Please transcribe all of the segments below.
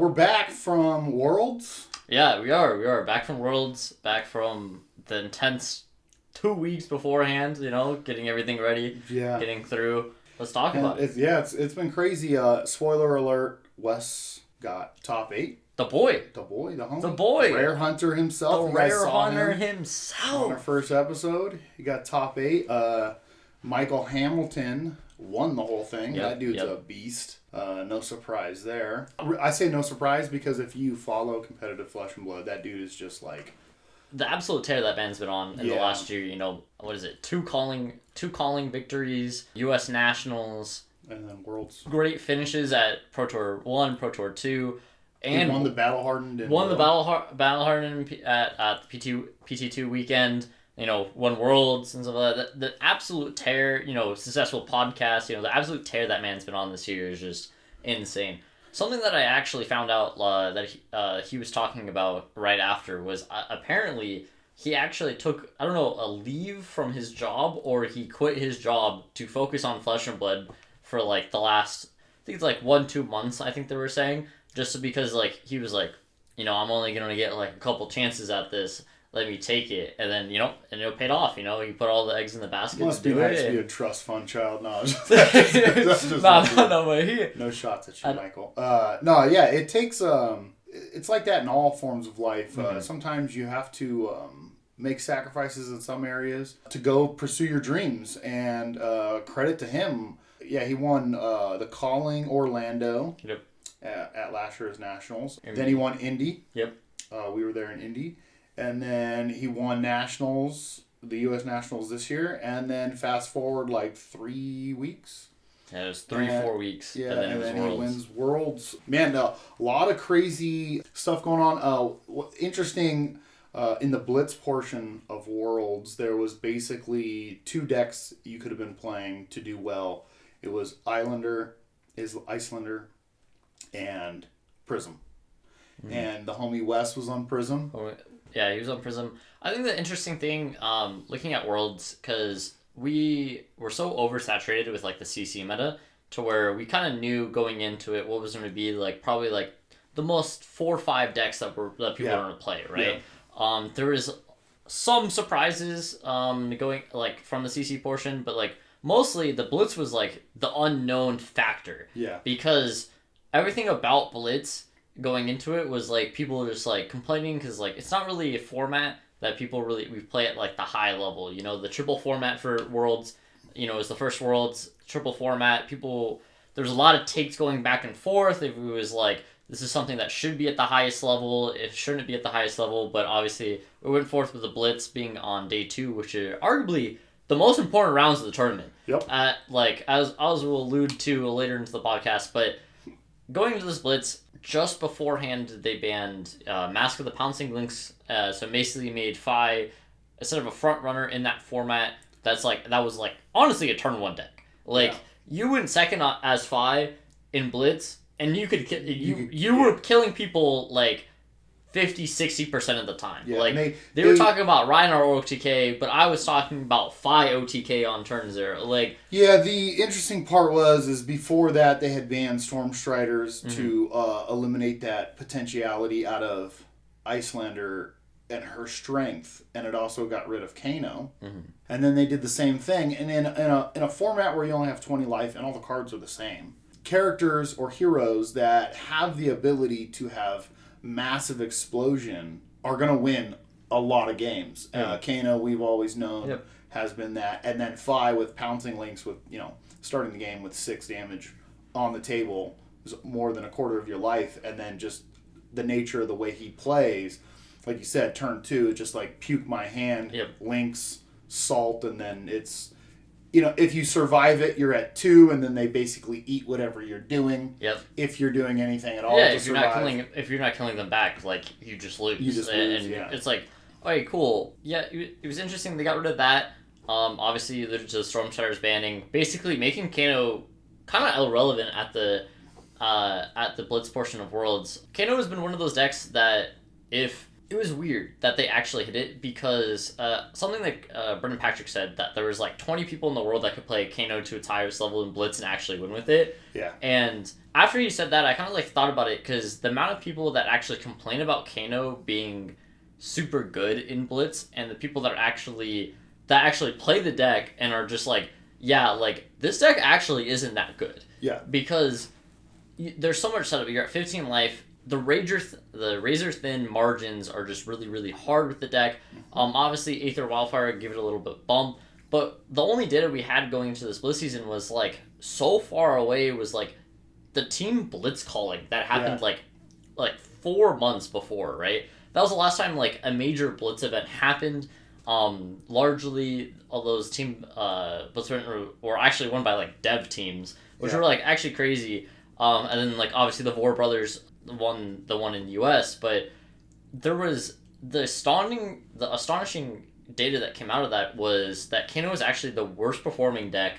We're back from Worlds. Yeah, we are. We are back from Worlds, back from the intense 2 weeks beforehand, getting everything ready, getting through. Let's talk about it. It's been crazy. Spoiler alert, Wes got top 8. The boy. The homie. The boy. Rare Hunter himself. The Rare Hunter himself. On our first episode, he got top 8. Michael Hamilton won the whole thing. That dude's a beast. No surprise there. I say no surprise because if you follow competitive Flesh and Blood, that dude is just like... The absolute tear that man's been on in the last year, what is it? Two calling victories, U.S. Nationals. And then Worlds. Great finishes at Pro Tour 1, Pro Tour 2. And he won the Battle Hardened. Battle Hardened at the PT2 weekend. Won Worlds and stuff like that. The absolute tear, successful podcast, the absolute tear that man's been on this year is just insane. Something that I actually found out that he was talking about right after was apparently he actually took, I don't know, a leave from his job, or he quit his job to focus on Flesh and Blood for like the last, I think it's like 1-2 months, I think they were saying, just because like he was like, I'm only going to get like a couple chances at this. Let me take it, and then and it paid off. You put all the eggs in the basket. Must be nice to be a trust fund child. No, no shots at you, Michael. It takes it's like that in all forms of life. Sometimes you have to make sacrifices in some areas to go pursue your dreams, and credit to him. Yeah, he won the Calling Orlando. Yep. At last year's Nationals. Then he won Indy. Yep. We were there in Indy. And then he won Nationals, the U.S. Nationals this year. And then fast forward like 3 weeks. Yeah, it was 4 weeks. Yeah, and then he wins Worlds. Man, a lot of crazy stuff going on. Interesting, in the Blitz portion of Worlds, there was basically 2 decks you could have been playing to do well. It was Icelander, and Prism. Mm-hmm. And the homie Wes was on Prism. Yeah, he was on Prism. I think the interesting thing, looking at Worlds, because we were so oversaturated with like the CC meta, to where we kind of knew going into it what was going to be like probably like the most 4 or 5 decks that people were going to play, right? Yeah. There was some surprises going like from the CC portion, but like mostly the Blitz was like the unknown factor. Yeah. Because everything about Blitz going into it was like people were just like complaining because like it's not really a format that we play at like the high level. The triple format for Worlds, is the first Worlds triple format. There's a lot of takes going back and forth. If it was like this is something that should be at the highest level, it shouldn't be at the highest level. But obviously we went forth with the Blitz being on day 2, which are arguably the most important rounds of the tournament. Yep. As we'll allude to later into the podcast, but going into this Blitz, just beforehand they banned Mask of the Pouncing Lynx, so basically made Fi instead of a front runner in that format. That was like honestly a turn 1 deck. You went second as Fi in Blitz, and you were killing people like 50-60% of the time. Yeah, they were talking about Rhinar OTK, but I was talking about Fi OTK on turn 0. The interesting part is before that they had banned Storm Striders to eliminate that potentiality out of Icelander and her strength, and it also got rid of Kano. And then they did the same thing, and in a format where you only have 20 life and all the cards are the same, characters or heroes that have the ability to have massive explosion are going to win a lot of games. Kano, we've always known, has been that. And then Fi with Pouncing Lynx with, starting the game with 6 damage on the table is more than a quarter of your life. And then just the nature of the way he plays, like you said, turn 2, just like puke my hand, Lynx, Salt, and then it's... if you survive it, you're at 2, and then they basically eat whatever you're doing. Yep. If you're doing anything at all, if you're not killing them back, like you just lose. It's like, okay, cool. Yeah, it was interesting. They got rid of that. Obviously, there's the Storm Striders banning, basically making Kano kind of irrelevant at the Blitz portion of Worlds. Kano has been one of those decks that it was weird that they actually hit it, because something that Brendan Patrick said, that there was like 20 people in the world that could play Kano to its highest level in Blitz and actually win with it. Yeah. And after you said that, I kind of like thought about it because the amount of people that actually complain about Kano being super good in Blitz, and the people that actually play the deck and are just like, yeah, like this deck actually isn't that good. Yeah. Because there's so much setup. You're at 15 life. The razor thin margins are just really, really hard with the deck. Obviously, Aether Wildfire give it a little bit bump, but the only data we had going into this Blitz season was like so far away. Was like the team blitz calling that happened like 4 months before, right? That was the last time like a major blitz event happened. Largely all those team blitz were actually won by like dev teams, which were like actually crazy. And then like obviously the Vor brothers won the one in the US, but there was the astonishing data that came out of that was that Kano was actually the worst performing deck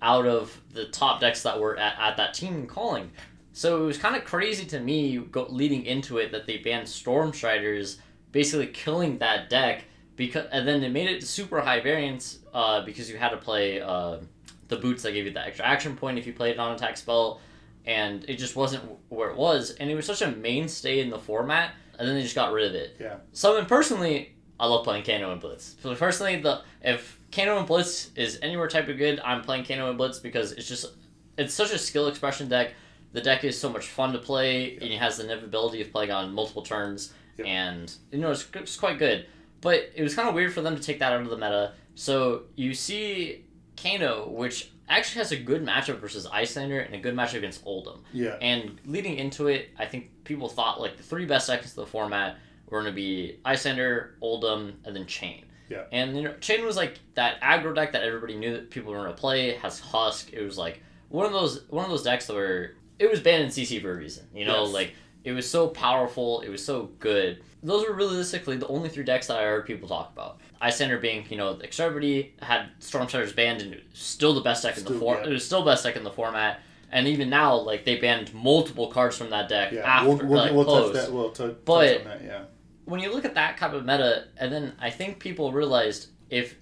out of the top decks that were at that team calling. So it was kind of crazy to me leading into it that they banned Stormstriders, basically killing that deck, and then they made it super high variance because you had to play the boots that gave you the extra action point if you played a non-attack spell, and it just wasn't where it was, and it was such a mainstay in the format, and then they just got rid of it. Yeah. So personally, I love playing Kano and Blitz. So personally, if Kano and Blitz is anywhere type of good, I'm playing Kano and Blitz because it's such a skill expression deck. The deck is so much fun to play, and it has the inevitability of playing on multiple turns, and it's quite good. But it was kind of weird for them to take that out of the meta. So you see Kano, which actually has a good matchup versus Icelander and a good matchup against Oldhim. Yeah. And leading into it, I think people thought like the 3 best decks of the format were going to be Icelander, Oldhim, and then Chain. Yeah. And Chain was like that aggro deck that everybody knew that people were going to play. It has Husk. It was like one of those decks where it was banned in CC for a reason. Like it was so powerful. It was so good. Those were realistically the only 3 decks that I heard people talk about. Icelander being, Extremity, had Stormstriders banned, and it was still the best deck in the format. It was still best deck in the format. And even now, like, they banned multiple cards from that deck after, we'll close. touch that. We'll touch on that, yeah. When you look at that kind of meta, and then I think people realized if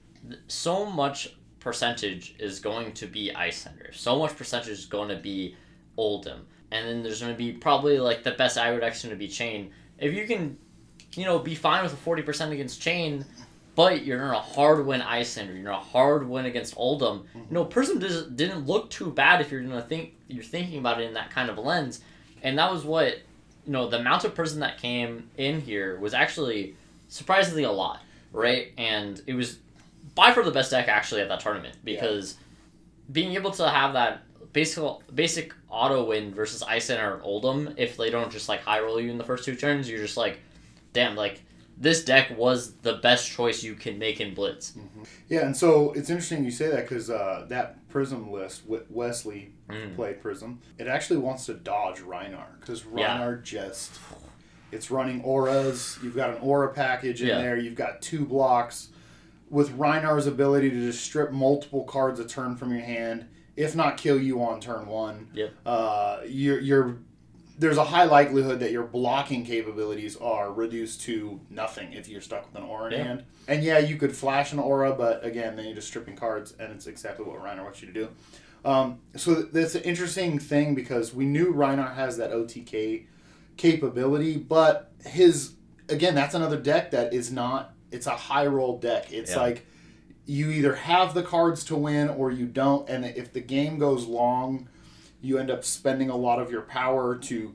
so much percentage is going to be Icelander, so much percentage is going to be Oldhim, and then there's going to be probably, like, the best aggro deck's going to be Chain. If you can, be fine with a 40% against Chain, but you're in a hard win Icelander, you're in a hard win against Oldhim, Prism didn't look too bad if you're thinking about it in that kind of lens. And that was what, the amount of Prism that came in here was actually surprisingly a lot, right? And it was by far the best deck actually at that tournament, because being able to have that basic auto win versus Icelander and Oldhim, if they don't just like high roll you in the first 2 turns, you're just like, damn, like, this deck was the best choice you can make in Blitz. Mm-hmm. Yeah, and so it's interesting you say that because that Prism list, Wesley played Prism, it actually wants to dodge Rhinar because Rhinar it's running auras. You've got an aura package in there. You've got 2 blocks. With Rhinar's ability to just strip multiple cards a turn from your hand, if not kill you on turn 1, there's a high likelihood that your blocking capabilities are reduced to nothing if you're stuck with an aura in hand. And you could flash an aura, but again, then you're just stripping cards, and it's exactly what Rhinar wants you to do. So that's an interesting thing because we knew Rhinar has that OTK capability, but that's another deck that is not, it's a high roll deck. It's like you either have the cards to win or you don't, and if the game goes long, you end up spending a lot of your power to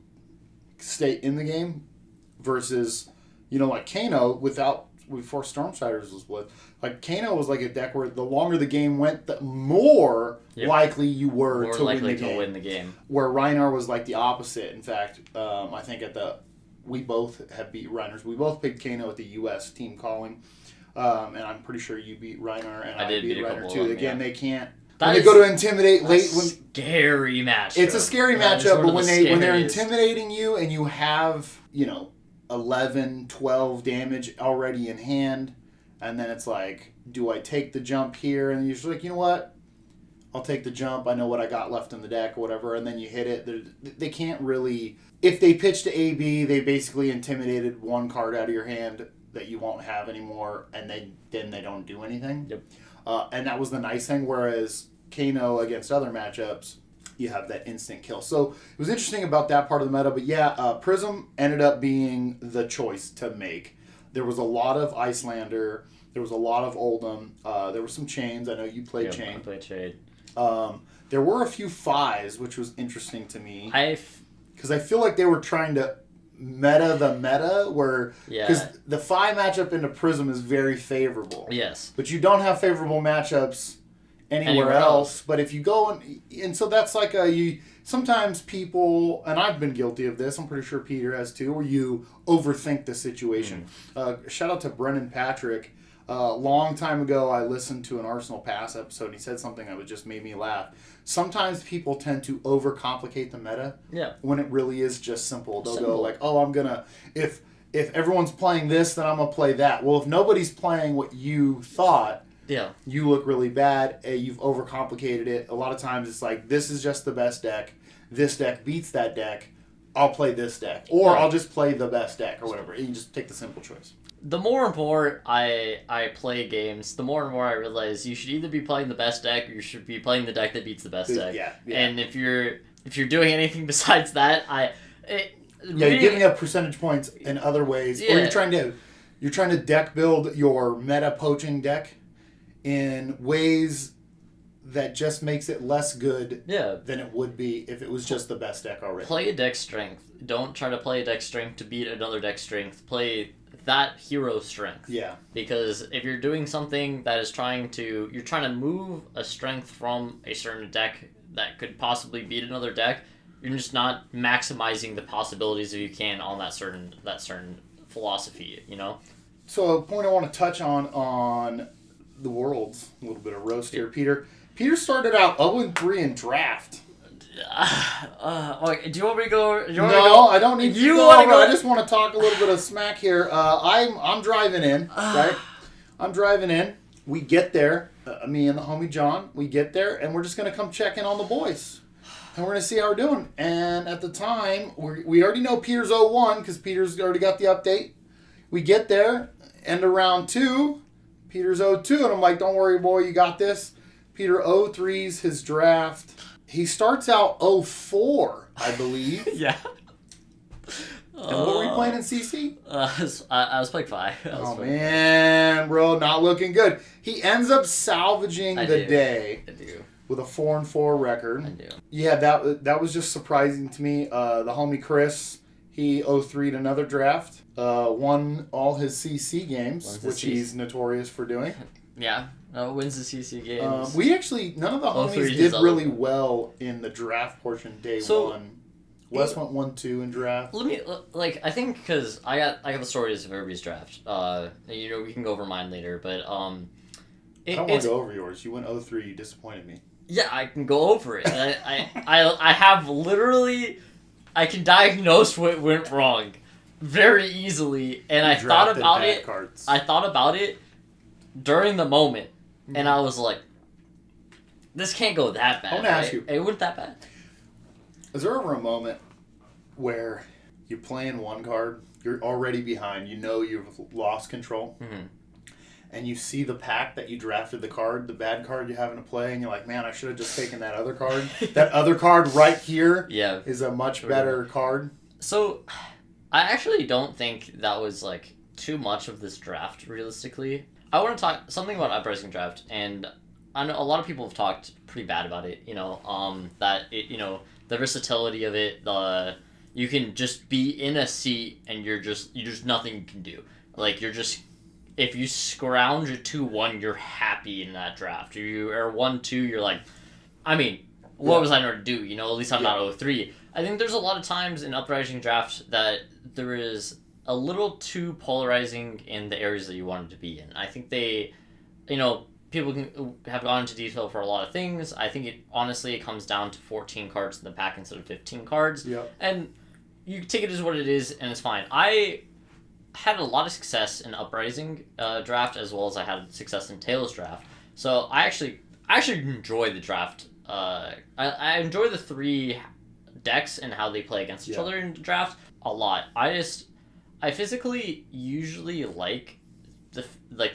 stay in the game versus, like Kano before Stormstriders was with. Like Kano was like a deck where the longer the game went, the more likely you were to win the game. Where Rhinar was like the opposite. In fact, I think we both have beat Rhinars. We both picked Kano at the U.S. team calling, and I'm pretty sure you beat Rhinar and I beat Rhinar too. Again, they can't. When they go to intimidate late, scary matchup. It's a scary matchup, but when they're intimidating you and you have 11, 12 damage already in hand, and then it's like, do I take the jump here? And you're just like, you know what? I'll take the jump. I know what I got left in the deck or whatever, and then you hit it. They can't really. If they pitch to AB, they basically intimidated 1 card out of your hand that you won't have anymore, and then they don't do anything. Yep. And that was the nice thing. Whereas Kano against other matchups, you have that instant kill. So it was interesting about that part of the meta. But yeah, Prism ended up being the choice to make. There was a lot of Icelander. There was a lot of Oldham. There were some chains. I know you played chain. I played chain. There were a few Phis, which was interesting to me. Because I feel like they were trying to meta the meta, where because the Phi matchup into Prism is very favorable. Yes. But you don't have favorable matchups anywhere else. But if you go and so that's like sometimes people, and I've been guilty of this, I'm pretty sure Peter has too, where you overthink the situation. Shout out to Brendan Patrick. A long time ago, I listened to an Arsenal Pass episode, and he said something that just made me laugh. Sometimes people tend to overcomplicate the meta when it really is just simple. They'll go like, oh, I'm going to, if everyone's playing this, then I'm going to play that. Well, if nobody's playing what you thought, you look really bad. You've overcomplicated it. A lot of times it's like, this is just the best deck. This deck beats that deck. I'll play this deck. Or I'll just play the best deck or whatever. You can just take the simple choice. The more and more I play games, the more and more I realize you should either be playing the best deck or you should be playing the deck that beats the best deck. Yeah. And if you're doing anything besides that, you're giving up percentage points in other ways, or you're trying to deck build your meta poaching deck in ways that just makes it less good than it would be if it was just the best deck already. Play a deck strength. Don't try to play a deck strength to beat another deck strength. Play that hero strength. Yeah. Because if you're doing something that is you're trying to move a strength from a certain deck that could possibly beat another deck, you're just not maximizing the possibilities if you can on that certain philosophy, you know? So a point I want to touch on the Worlds, a little bit of roast here, Peter. Peter started out 0-3 in draft. Do you want me to go? No, I don't need you to go over. I just want to talk a little bit of smack here. I'm driving in, right? I'm driving in. We get there, me and the homie John. We get there, and we're just gonna come check in on the boys, and we're gonna see how we're doing. And at the time, we already know Peter's 0-1 because Peter's already got the update. We get there, end of round 2, Peter's 0-2, and I'm like, "Don't worry, boy, you got this." Peter 0-3's his draft. He starts out 0-4, I believe. Yeah. And what were we playing in CC? I was playing 5. Man, bro, not looking good. He ends up salvaging the day. I do. With a 4-4 record. I do. Yeah, that was just surprising to me. The homie Chris, he 0-3'd another draft. Won all his CC games, which he's notorious for doing. Yeah. Wins the CC games. We actually, none of the homies did really well in the draft portion day one. Wes went 1-2 in draft. Let me, I think because I got the stories of everybody's draft. We can go over mine later, but I don't want to go over yours. You went 0-3. You disappointed me. Yeah, I can go over it. I have literally, I can diagnose what went wrong very easily, and I thought about it. Cards. I thought about it during the moment, and I was like, "This can't go that bad." I want to ask you, it wasn't that bad. Is there ever a moment where you're playing one card, you're already behind, you know you've lost control, and you see the pack that you drafted the bad card you having to play, and you're like, man, I should have just taken that other card. That other card right here is a much better card. So, I actually don't think that was, too much of this draft, realistically. I want to talk something about Uprising Draft, and I know a lot of people have talked pretty bad about it, that it, the versatility of it, you can just be in a seat and you're just nothing you can do. If you scrounge a 2-1, you're happy in that draft. You are 1-2, you're like, what was I going to do? At least I'm not 0-3. I think there's a lot of times in Uprising Draft that there is a little too polarizing in the areas that you wanted to be in. I think people have gone into detail for a lot of things. I think it comes down to 14 cards in the pack instead of 15 cards. Yep. And you take it as what it is, and it's fine. I had a lot of success in Uprising draft, as well as I had success in Tails draft. So I actually enjoy the draft. I enjoy the 3 decks and how they play against each other in the draft a lot. I physically usually like the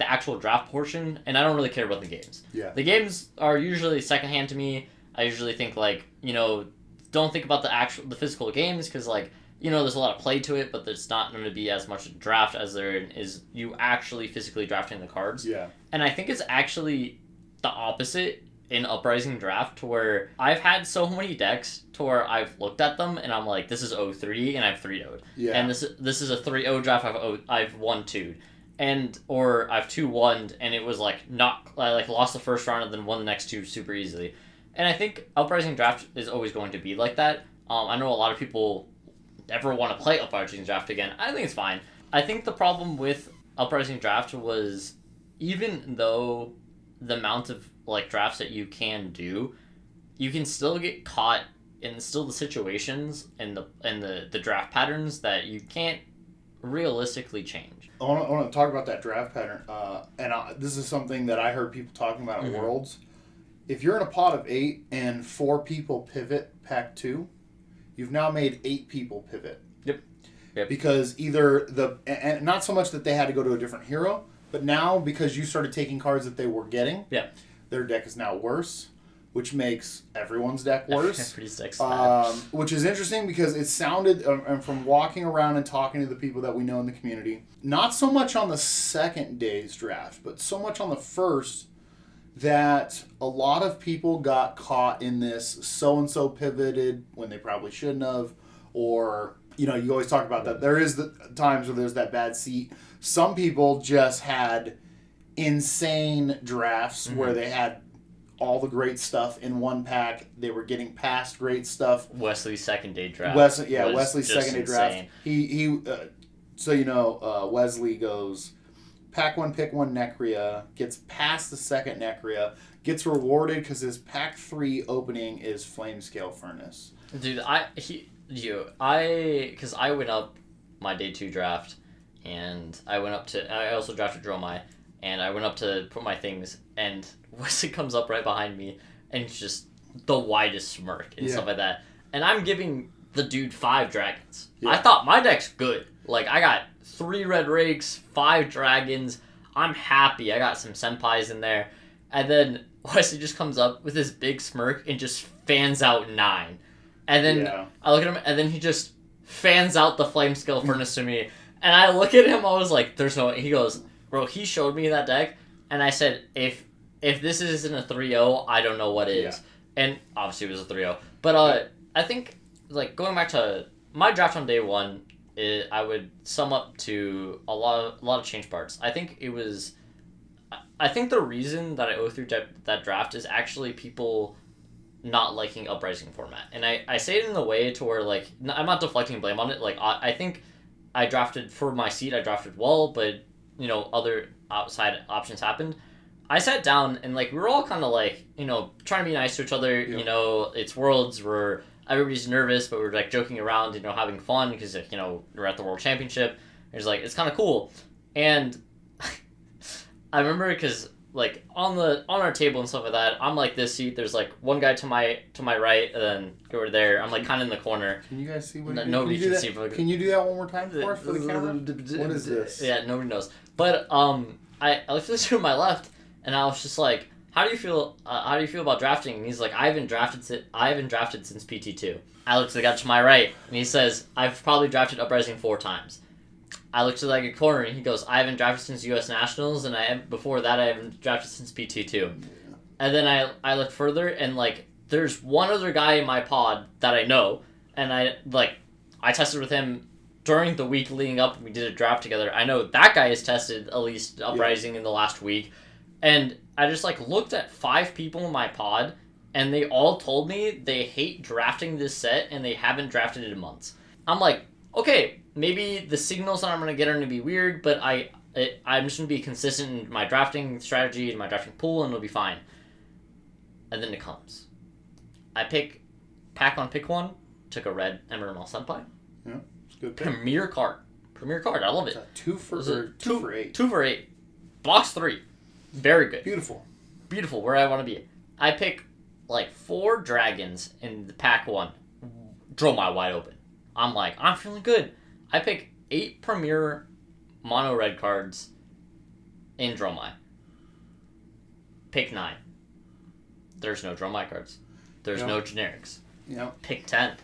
actual draft portion, and I don't really care about the games. Yeah. The games are usually secondhand to me. I usually think like, don't think about the physical games because like, there's a lot of play to it, but there's not going to be as much draft as there is you actually physically drafting the cards. Yeah. And I think it's actually the opposite in Uprising Draft, to where I've had so many decks to where I've looked at them and I'm like, this is 0-3 and I've 3-0'd. Yeah. And this is a 3-0 draft I've 1-2'd. Or I've 2-1'd and it was like not like lost the first round and then won the next two super easily. And I think Uprising Draft is always going to be like that. I know a lot of people never want to play Uprising Draft again. I think it's fine. I think the problem with Uprising Draft was, even though the amount of like drafts that you can do, you can still get caught in still the situations and the draft patterns that you can't realistically change. I want to talk about that draft pattern, this is something that I heard people talking about at Worlds. If you're in a pot of 8 and 4 people pivot pack 2, you've now made 8 people pivot. Yep. Because either and not so much that they had to go to a different hero, but now because you started taking cards that they were getting, their deck is now worse, which makes everyone's deck worse. Everybody's deck's bad. Which is interesting because it sounded, and from walking around and talking to the people that we know in the community, not so much on the second day's draft, but so much on the first, that a lot of people got caught in this so-and-so pivoted when they probably shouldn't have, or, you always talk about that. There is the times where there's that bad seat. Some people just had insane drafts where they had all the great stuff in one pack. They were getting past great stuff. Wesley's second day draft. Wesley's second day draft. Insane. Wesley goes pack 1, pick 1 Necria, gets past the second Necria, gets rewarded because his pack 3 opening is Flamescale Furnace. Dude, because I went up my day 2 draft, and I also drafted Dromai, and I went up to put my things, and Wesley comes up right behind me, and it's just the widest smirk and stuff like that. And I'm giving the dude 5 dragons. Yeah. I thought my deck's good. Like, I got 3 red rakes, 5 dragons. I'm happy. I got some senpais in there. And then Wesley just comes up with this big smirk and just fans out 9. And then I look at him, and then he just fans out the Flamescale Furnace to me. And I look at him, I was like, there's no... He goes, bro, he showed me that deck, and I said, if this isn't a 3-0, I don't know what is. Yeah. And obviously it was a 3-0. But I think, like, going back to my draft on day 1, I would sum up to a lot of change parts. I think the reason that I go through that draft is actually people not liking Uprising format. And I say it in a way to where, like, I'm not deflecting blame on it. Like, I think I drafted, for my seat, I drafted well, but, other outside options happened. I sat down and, like, we were all kind of, like, trying to be nice to each other. Yeah. It's Worlds where everybody's nervous, but we're, like, joking around, having fun because, like, we're at the World Championship. It's, like, it's kind of cool. And I remember because, like, on our table and stuff like that, I'm, like, this seat. There's, like, one guy to my right, and then go over there. I'm, like, kind of in the corner. Can you guys see what nobody can see? Can you do that one more time for us for the camera? What is this? Yeah, nobody knows. But I looked at the dude to my left, and I was just like, how do you feel about drafting? And he's like, I haven't drafted since PT2. I looked to the guy to my right, and he says, I've probably drafted Uprising 4 times. I looked to the corner, and he goes, I haven't drafted since U.S. Nationals, and before that, I haven't drafted since PT2. Yeah. And then I looked further, and, like, there's one other guy in my pod that I know, and I tested with him during the week leading up, and we did a draft together. I know that guy has tested at least Uprising in the last week, and I just, like, looked at 5 people in my pod, and they all told me they hate drafting this set, and they haven't drafted it in months. I'm like, okay, maybe the signals that I'm going to get are going to be weird, but I'm just going to be consistent in my drafting strategy and my drafting pool, and it'll be fine. And then it comes. I pick pick 1, took a red Emerald Senpai. Yeah, it's a good pick. Premier card, I love it. 2 for 8. 2 for 8. Box 3. Very good. Beautiful, where I want to be. I pick, like, 4 dragons in the pack 1. Dromai wide open. I'm like, I'm feeling good. I pick 8 premier mono red cards in Dromai. Pick 9. There's no Dromai cards. There's Yep. no generics. Yep. Pick 10.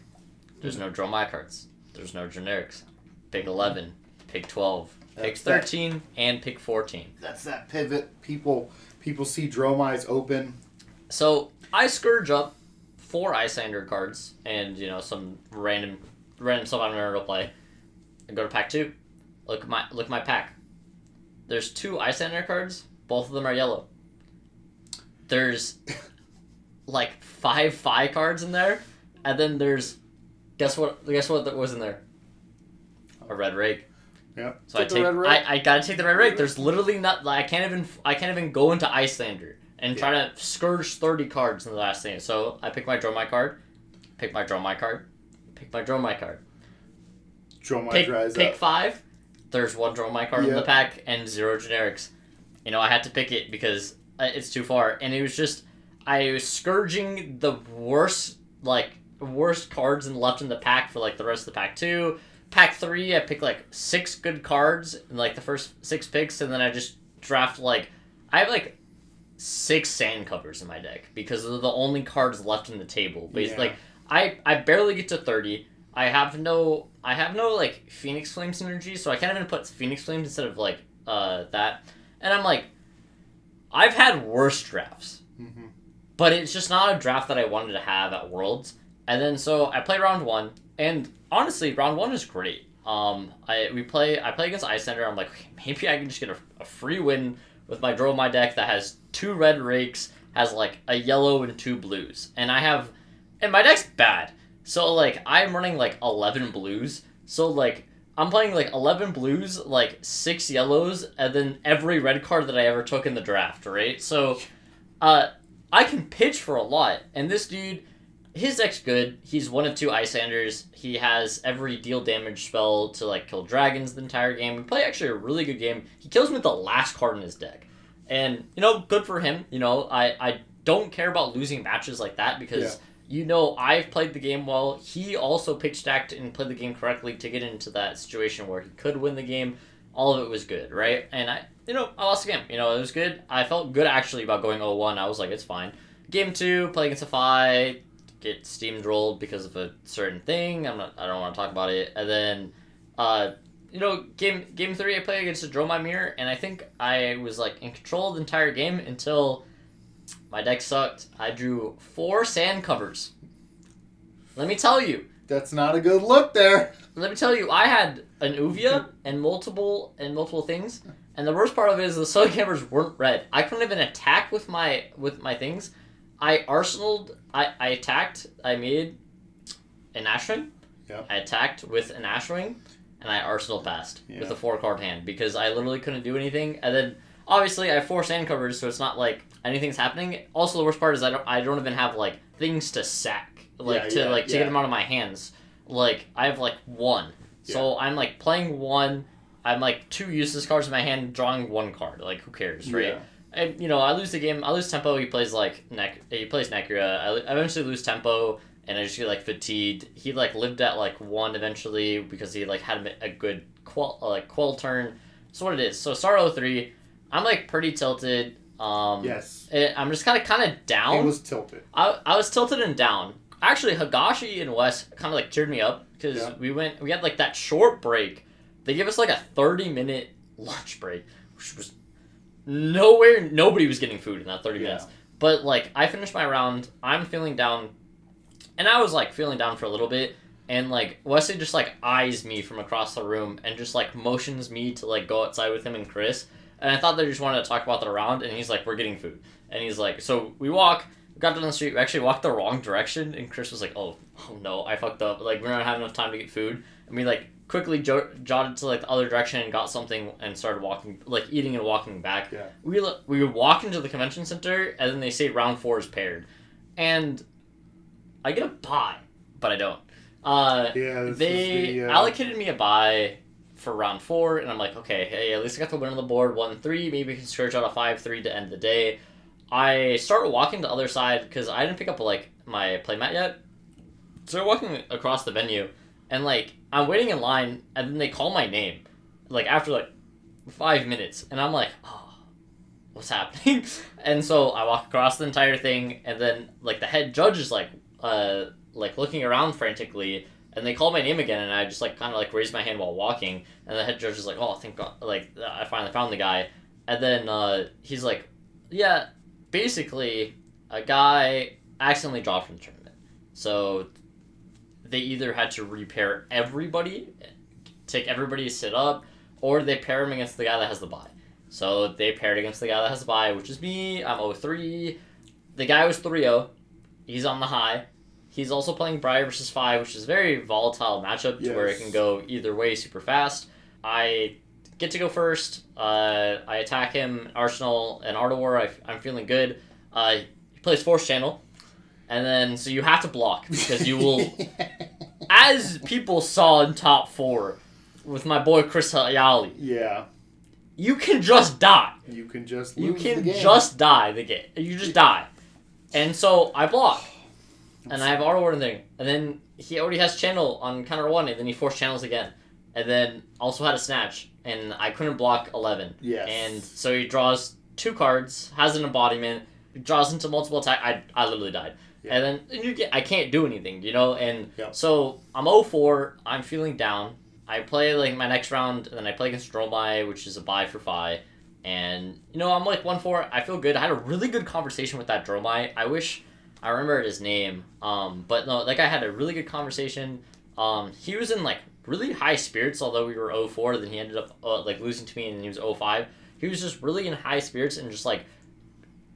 There's no draw my cards. There's no generics. Pick 11. Pick 12. Pick 13 and pick 14. That's that pivot. People see Dromai's open. So I scourge up 4 Icelander cards and some random stuff I'm gonna play. I go to pack 2. Look at my pack. There's 2 Icelander cards. Both of them are yellow. There's like 5 Phi cards in there, and then there's guess what was in there? A red rake. Yep. So I gotta take the red rake. There's literally not. I can't even go into Icelander and try to scourge 30 cards in the last thing. So I pick my draw my card, pick my draw my card, pick my draw my card. Dromai dries pick up. 5. There's 1 draw my card in the pack and 0 generics. I had to pick it because it's too far, and it was just I was scourging the worst cards left in the pack for like the rest of the pack 2. Pack 3, I picked like 6 good cards in like the first 6 picks, and then I just draft I have 6 sand covers in my deck because they're the only cards left in the table. Basically, I barely get to 30. I have no like Phoenix Flame synergy, so I can't even put Phoenix Flames instead of that. And I'm like, I've had worse drafts, but it's just not a draft that I wanted to have at Worlds. And then so I play round 1, and honestly, round 1 is great. I play against Icelander. I'm like, okay, maybe I can just get a free win with my draw my deck that has 2 red rakes, has like a yellow and 2 blues, and my deck's bad. So I'm running 11 blues. So I'm playing 11 blues, 6 yellows, and then every red card that I ever took in the draft, right? So, I can pitch for a lot, and this dude, his deck's good. He's 1 of 2 Icelanders. He has every deal damage spell to kill dragons the entire game. We play actually a really good game. He kills me with the last card in his deck, and good for him. I don't care about losing matches like that because. I've played the game well. He also pitch stacked and played the game correctly to get into that situation where he could win the game. All of it was good, right? And I lost the game. It was good. I felt good actually about going 0-1. I was like, it's fine. Game 2, play against a Phi, get steamrolled because of a certain thing. I don't want to talk about it. And then, game 3, I played against a Dromai Mirror, and I think I was in control of the entire game until. My deck sucked. I drew 4 sand covers. Let me tell you. That's not a good look there. Let me tell you, I had an Uvia and multiple things, and the worst part of it is the sun covers weren't red. I couldn't even attack with my things. I arsenaled. I attacked. I made an Ashwing. Yep. I attacked with an Ashwing, and I arsenal passed with a 4-card hand because I literally couldn't do anything. And then obviously I have 4 sand covers, so it's not like anything's happening. Also, the worst part is I don't even have things to sack to get them out of my hands. I have 1, so I'm playing 1. I'm 2 useless cards in my hand, drawing 1 card. Who cares, right? And I lose the game. I lose tempo. He plays he plays Nekria. I eventually lose tempo, and I just get fatigued. He lived at 1 eventually because he had a good quell turn. That's what it is. So start 03. I'm pretty tilted. Yes. I'm just kind of down. It was tilted. I was tilted and down. Actually, Higashi and Wes kind of cheered me up because we had that short break. They gave us a 30-minute lunch break, which was nobody was getting food in that 30 minutes. But I finished my round. I'm feeling down, and I was feeling down for a little bit. And Wesley just eyes me from across the room and just motions me to go outside with him and Chris. And I thought they just wanted to talk about the round, and he's like, we're getting food. And he's like, so we got down the street, we actually walked the wrong direction, and Chris was like, oh no, I fucked up. We're not having enough time to get food. And we quickly jotted to the other direction and got something and started walking, eating and walking back. Yeah. We would walk into the convention center, and then they say round 4 is paired. And I get a bye, but I don't. They allocated me a bye for round 4, and I'm like, okay, hey, at least I got the win on the board, 1-3, maybe we can stretch out a 5-3 to end the day. I start walking to the other side, because I didn't pick up, my playmat yet. So I'm walking across the venue, and, I'm waiting in line, and then they call my name, after, 5 minutes, and I'm like, oh. what's happening? And so I walk across the entire thing, and then like the head judge is like looking around frantically, and they call my name again, and I just like kind of like raise my hand while walking, and the head judge is like, oh, thank God, like I finally found the guy, and then he's like, yeah, basically a guy accidentally dropped from the tournament, so they either had to repair everybody, take everybody to sit up, or they pair him against the guy that has the bye. So they paired against the guy that has the bye, which is me. I'm 0-3. The guy was 3-0. He's on the high. He's also playing Briar versus Phi, which is a very volatile matchup to where it can go either way super fast. I get to go first. I attack him, Arsenal, and Art of War. I'm feeling good. He plays Force Channel. And then, so you have to block, because you will, as people saw in top 4, with my boy Chris Hayali. Yeah. You can just die. You can just lose the game. Just die the game. You just die. And so I block. And I have auto ward thing. And then he already has channel on counter 1, and then he forced channels again. And then also had a snatch. And I couldn't block 11. Yes. And so he draws 2 cards, has an embodiment, draws into multiple attack. I literally died. Yeah. And then I can't do anything, you know? And so I'm 0-4. I'm feeling down. I play like my next round, and then I play against Dromai, which is a bye for Phi. And, you know, I'm like 1-4. I feel good. I had a really good conversation with that Dromai. I wish I remembered his name. But no, that guy had a really good conversation. He was in like really high spirits, although we were 0-4. Then he ended up like losing to me, and he was 0-5. He was just really in high spirits and just like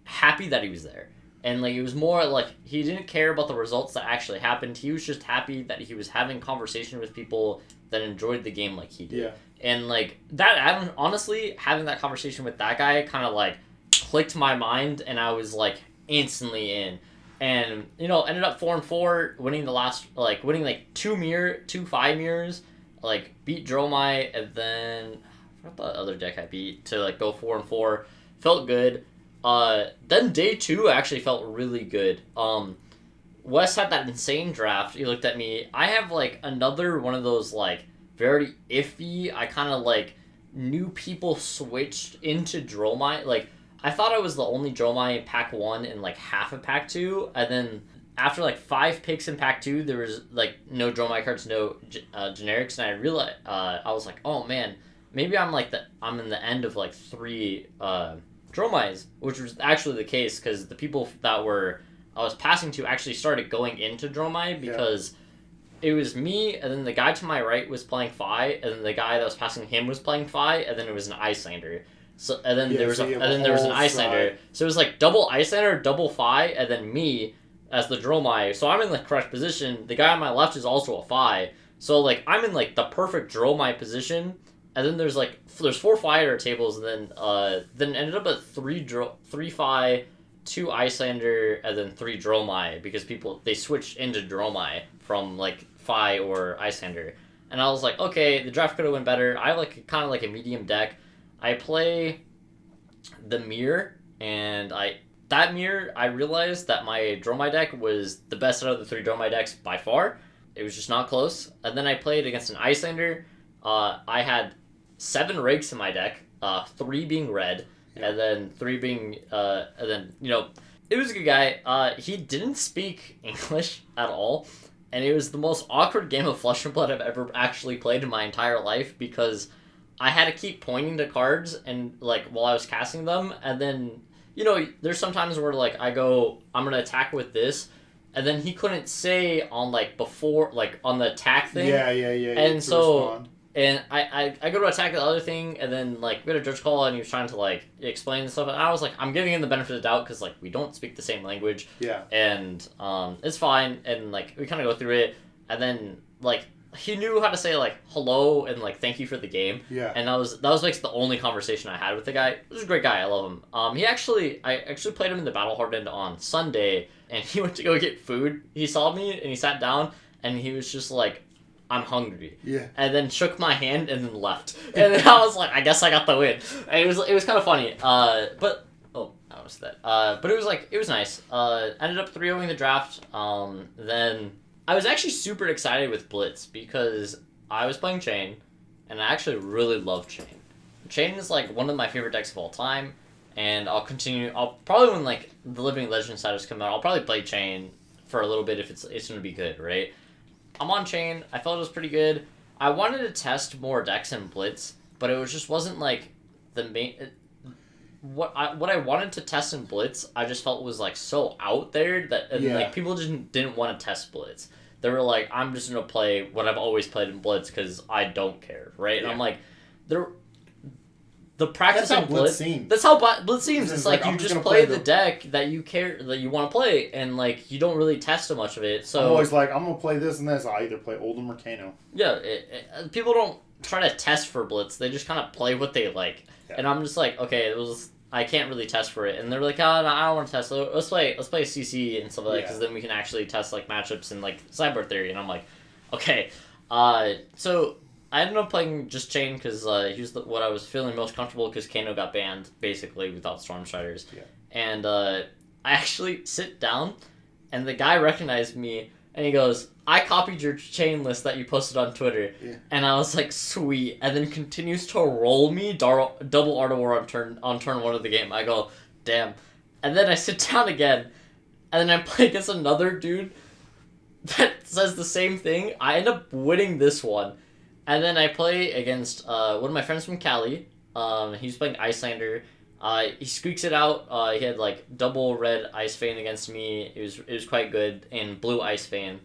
happy that he was there. And like it was more like he didn't care about the results that actually happened. He was just happy that he was having conversation with people that enjoyed the game like he did. Yeah. And like that, honestly, having that conversation with that guy kind of like clicked my mind, and I was like instantly in. And you know, ended up 4-4, winning the last, like winning like 2 Phi mirrors, like beat Dromai, and then I forgot the other deck I beat to like go 4-4. Felt good. Then day 2 actually felt really good. Wes had that insane draft. He looked at me. I have like another one of those like very iffy. I kind of like knew people switched into Dromai. Like I thought I was the only Dromai in pack 1 and like half of pack 2, and then after like 5 picks in pack 2, there was like no Dromai cards, no generics, and I realized I was like, oh man, maybe I'm in the end of like 3 Dromais, which was actually the case, because the people that I was passing to actually started going into Dromai, because it was me, and then the guy to my right was playing Phi, and then the guy that was passing him was playing Phi, and then it was an Icelander. So and then there was an Icelander. So it was like double Icelander, double Phi, and then me as the Dromai. So I'm in the correct position. The guy on my left is also a Phi. So like I'm in like the perfect Dromai position. And then there's 4 Phi tables, and then ended up at 3 Phi, 2 Icelander, and then 3 Dromai, because they switched into Dromai from like Phi or Icelander. And I was like, okay, the draft could have went better. I have like kind of like a medium deck. I play the mirror, and I realized that my Dromai deck was the best out of the 3 Dromai decks by far. It was just not close. And then I played against an Icelander. I had 7 rakes in my deck, 3 being red, and then 3 being, and then, you know, it was a good guy. He didn't speak English at all, and it was the most awkward game of Flesh and Blood I've ever actually played in my entire life, because I had to keep pointing to cards and like while I was casting them, and then, you know, there's sometimes where like I go, I'm gonna attack with this, and then he couldn't say on like before, like on the attack thing. Yeah. And so, and I go to attack the other thing, and then like we had a judge call, and he was trying to like explain and stuff, and I was like, I'm giving him the benefit of the doubt, because like we don't speak the same language. Yeah. And it's fine, and like we kind of go through it, and then like he knew how to say like hello and like thank you for the game. Yeah. And that was like the only conversation I had with the guy. He was a great guy. I love him. I actually played him in the Battle Hardened on Sunday, and he went to go get food. He saw me and he sat down, and he was just like, I'm hungry. Yeah. And then shook my hand and then left. And then I was like, I guess I got the win. And it was kind of funny. But I was that. But it was nice. Ended up 3-0ing the draft. Then I was actually super excited with Blitz, because I was playing Chain, and I actually really love Chain. Chain is like one of my favorite decks of all time, and I'll continue. I'll probably when like the Living Legend status come out, I'll probably play Chain for a little bit if it's gonna be good, right? I'm on Chain. I felt it was pretty good. I wanted to test more decks in Blitz, but it just wasn't like the main. What I wanted to test in Blitz, I just felt was like so out there that like people just didn't want to test Blitz. They were like, I'm just gonna play what I've always played in Blitz because I don't care, right? And I'm like, the practice in Blitz. That's how Blitz seems. It's like you just play the deck that you care that you want to play, and like you don't really test so much of it. So I'm always like, I'm gonna play this and this. I either play Oldhim or Kano. Yeah, people don't try to test for Blitz. They just kind of play what they like, and I'm just like, okay, I can't really test for it, and they're like, oh, no, I don't want to test. So let's play CC and stuff like that, because then we can actually test like matchups and like Cyber Theory, and I'm like, okay, so. I ended up playing just Chain because he was what I was feeling most comfortable because Kano got banned, basically, without Stormstriders. Yeah. And I actually sit down, and the guy recognized me, and he goes, I copied your Chain list that you posted on Twitter. Yeah. And I was like, sweet. And then continues to roll me double Art of War on turn 1 of the game. I go, damn. And then I sit down again, and then I play against another dude that says the same thing. I end up winning this one. And then I play against one of my friends from Cali. He's playing Icelander. He squeaks it out. He had like double red Ice Fane against me. It was quite good. And blue Ice Fane.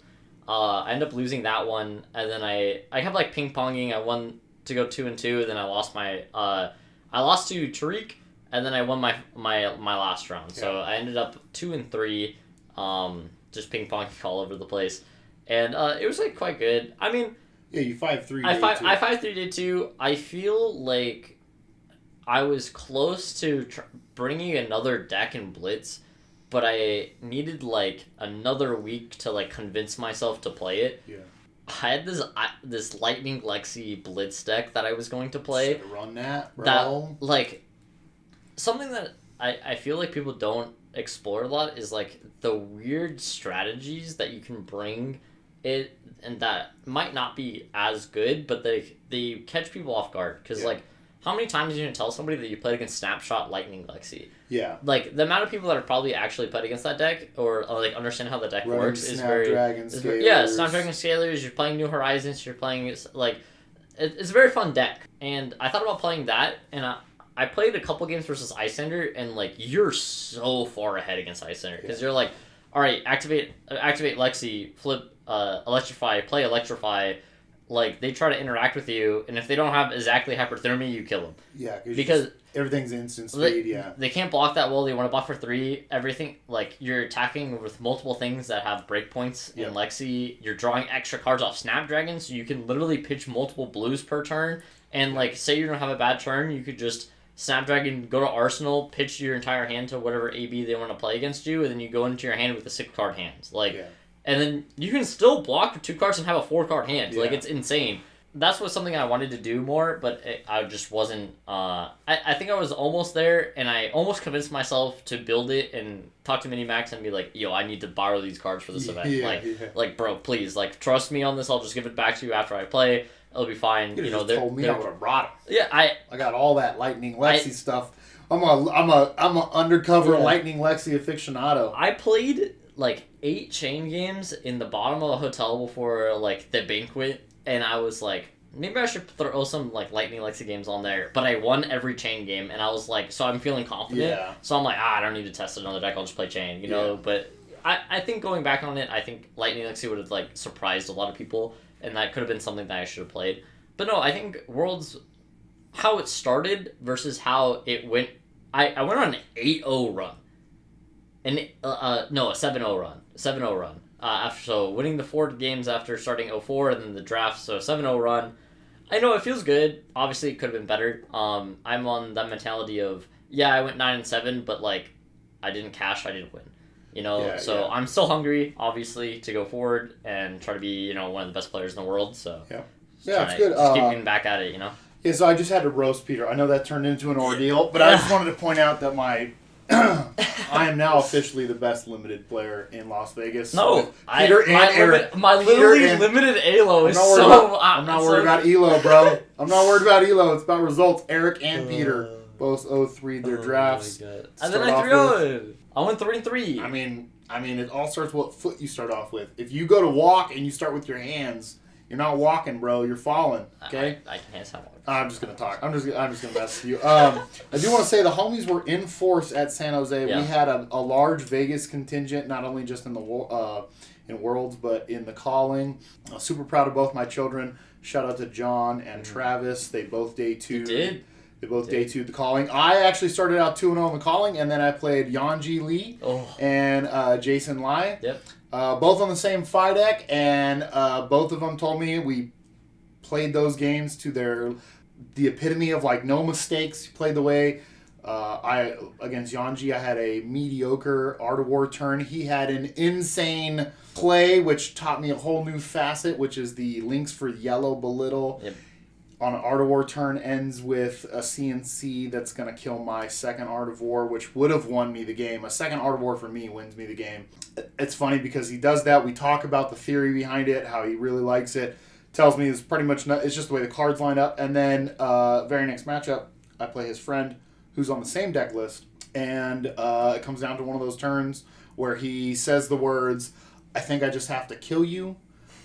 I ended up losing that one. And then I have like ping ponging. I won to go 2-2. Then I lost I lost to Tariq. And then I won my last round. So I ended up 2-3. Just ping ponging all over the place. And it was like quite good. I mean. Yeah, you 5-3. I 5-3 did too. I feel like I was close to bringing another deck in Blitz, but I needed like another week to like convince myself to play it. Yeah. I had this Lightning Lexi Blitz deck that I was going to play. Should have run that, bro. That like something that I feel like people don't explore a lot is like the weird strategies that you can bring it, and that might not be as good, but they catch people off guard. Because, like, how many times are you going to tell somebody that you played against Snapshot Lightning Lexi? Yeah. Like, the amount of people that have probably actually played against that deck, or like, understand how the deck works is very... Yeah, Snapdragon Scalers, you're playing New Horizons, you're playing, like... It's a very fun deck. And I thought about playing that, and I played a couple games versus Icelander, and, like, you're so far ahead against Icelander. Because you're like, alright, activate Lexi, flip... Electrify, play Electrify, like, they try to interact with you, and if they don't have exactly Hyperthermia, you kill them. Yeah, because everything's instant speed, They can't block that well, they want to block for 3, everything, like, you're attacking with multiple things that have breakpoints in Lexi, you're drawing extra cards off Snapdragon, so you can literally pitch multiple blues per turn, and, like, say you don't have a bad turn, you could just Snapdragon, go to Arsenal, pitch your entire hand to whatever AB they want to play against you, and then you go into your hand with a 6-card hand. Like... Yeah. And then you can still block for 2 cards and have a 4-card hand. Yeah. Like, it's insane. That's what something I wanted to do more, but I just wasn't... I think I was almost there, and I almost convinced myself to build it and talk to Minimax and be like, yo, I need to borrow these cards for this event. Like, bro, please, like, trust me on this. I'll just give it back to you after I play. It'll be fine. You know, told me I would have brought it. Yeah, I got all that Lightning Lexi stuff. I'm a undercover Lightning Lexi aficionado. I played... like 8 Chain games in the bottom of a hotel before like the banquet, and I was like, maybe I should throw some like Lightning Lexi games on there. But I won every Chain game, and I was like, so I'm feeling confident. Yeah. So I'm like, I don't need to test another deck. I'll just play Chain, you know. But I think going back on it, I think Lightning Lexi would have like surprised a lot of people, and that could have been something that I should have played. But no, I think Worlds, how it started versus how it went. I went on an 8-0 run. A 7-0 run. 7-0 run. After winning the 4 games after starting 0-4 and then the draft, so 7-0 run. I know it feels good. Obviously, it could have been better. I'm on that mentality of, I went 9-7, but like, I didn't cash, I didn't win. You know, I'm still hungry, obviously, to go forward and try to be, one of the best players in the world. So it's good. Just keep getting back at it, Yeah, so I just had to roast Peter. I know that turned into an ordeal, but I just wanted to point out that I am now officially the best limited player in Las Vegas. No, Eric. My limited ELO is so... I'm not worried about ELO, bro. I'm not worried about ELO. It's about results. Eric and Peter. Both 0-3 their drafts. And then I 3-0. I went 3-3. I mean, it all starts with what foot you start off with. If you go to walk and you start with your hands, you're not walking, bro. You're falling. Okay. I can't stop walking. I'm just gonna talk. I'm just gonna mess with you. I do want to say the homies were in force at San Jose. Yeah. We had a large Vegas contingent, not only just in the in Worlds, but in the calling. Super proud of both my children. Shout out to John and Travis. They both day 2. You did. They both day 2 the calling. I actually started out 2-0 in the calling, and then I played Yanji Lee and Jason Lai. Yep. Both on the same FI deck, and both of them told me we played those games to the epitome of like no mistakes. Played the way against Yanji, I had a mediocre Art of War turn. He had an insane play, which taught me a whole new facet, which is the links for yellow belittle. Yep. On an Art of War turn ends with a CNC that's going to kill my second Art of War, which would have won me the game. A second Art of War for me wins me the game. It's funny because he does that. We talk about the theory behind it, how he really likes it. Tells me it's pretty much it's just the way the cards line up. And then very next matchup, I play his friend who's on the same deck list. And it comes down to one of those turns where he says the words, "I think I just have to kill you."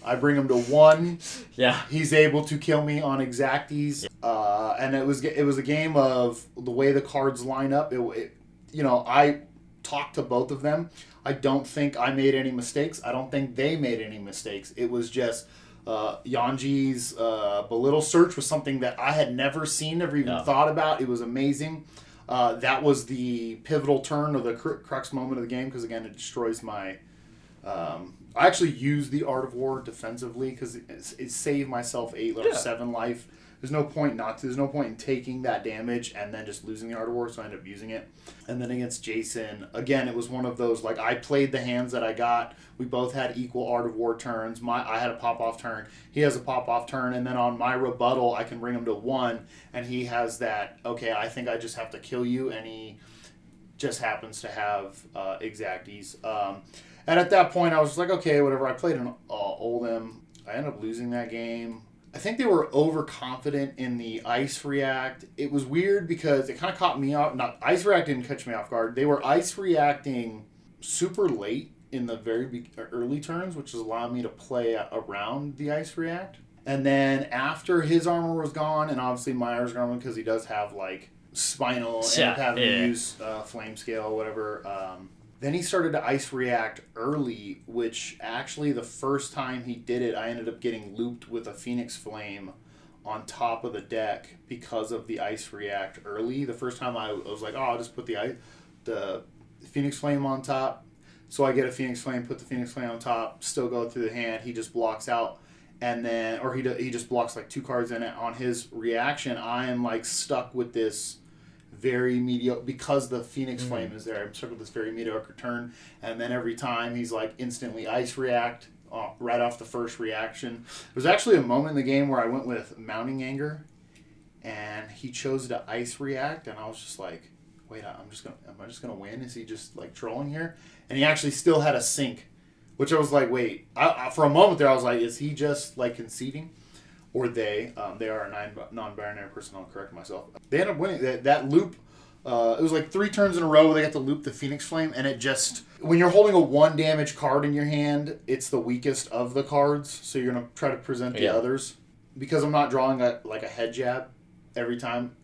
I bring him to 1. Yeah. He's able to kill me on exacties. And it was a game of the way the cards line up. I talked to both of them. I don't think I made any mistakes. I don't think they made any mistakes. It was just Yanji's belittle search was something that I had never seen, never even thought about. It was amazing. That was the pivotal turn or the crux moment of the game because, again, it destroys my... I actually used the Art of War defensively because it saved myself 8 or 7 life. There's no point There's no point in taking that damage and then just losing the Art of War, so I ended up using it. And then against Jason, again, it was one of those, like, I played the hands that I got. We both had equal Art of War turns. I had a pop-off turn. He has a pop-off turn. And then on my rebuttal, I can bring him to 1. And he has that, okay, I think I just have to kill you. And he just happens to have exacties. And at that point, I was like, okay, whatever. I played an Oldham. I ended up losing that game. I think they were overconfident in the ice react. It was weird because it kind of caught me out. Ice react didn't catch me off guard. They were ice reacting super late in the very early turns, which is allowing me to play around the ice react. And then after his armor was gone, and obviously Myers gone because he does have like spinal and having to use flame scale, whatever. Then he started to ice react early, which actually the first time he did it, I ended up getting looped with a Phoenix Flame on top of the deck because of the ice react early. The first time I was like, I'll just put the Phoenix Flame on top. So I get a Phoenix Flame, put the Phoenix Flame on top, still go through the hand. He just blocks out, and then, or he just blocks like 2 cards in it. On his reaction, I am like stuck with this very mediocre, because the Phoenix Flame is there. I'm stuck with this very mediocre turn, and then every time he's like instantly ice react right off the first reaction. There was actually a moment in the game where I went with Mounting Anger, and he chose to ice react, and I was just like, wait, am I just gonna win? Is he just like trolling here? And he actually still had a sink, which I was like, wait. For a moment there, I was like, is he just like conceding? Or they are a non-binary person, I'll correct myself. They ended up winning that loop. It was like 3 turns in a row where they got to loop the Phoenix Flame, and it just... When you're holding a 1 damage card in your hand, it's the weakest of the cards, so you're going to try to present the others. Because I'm not drawing a head jab every time,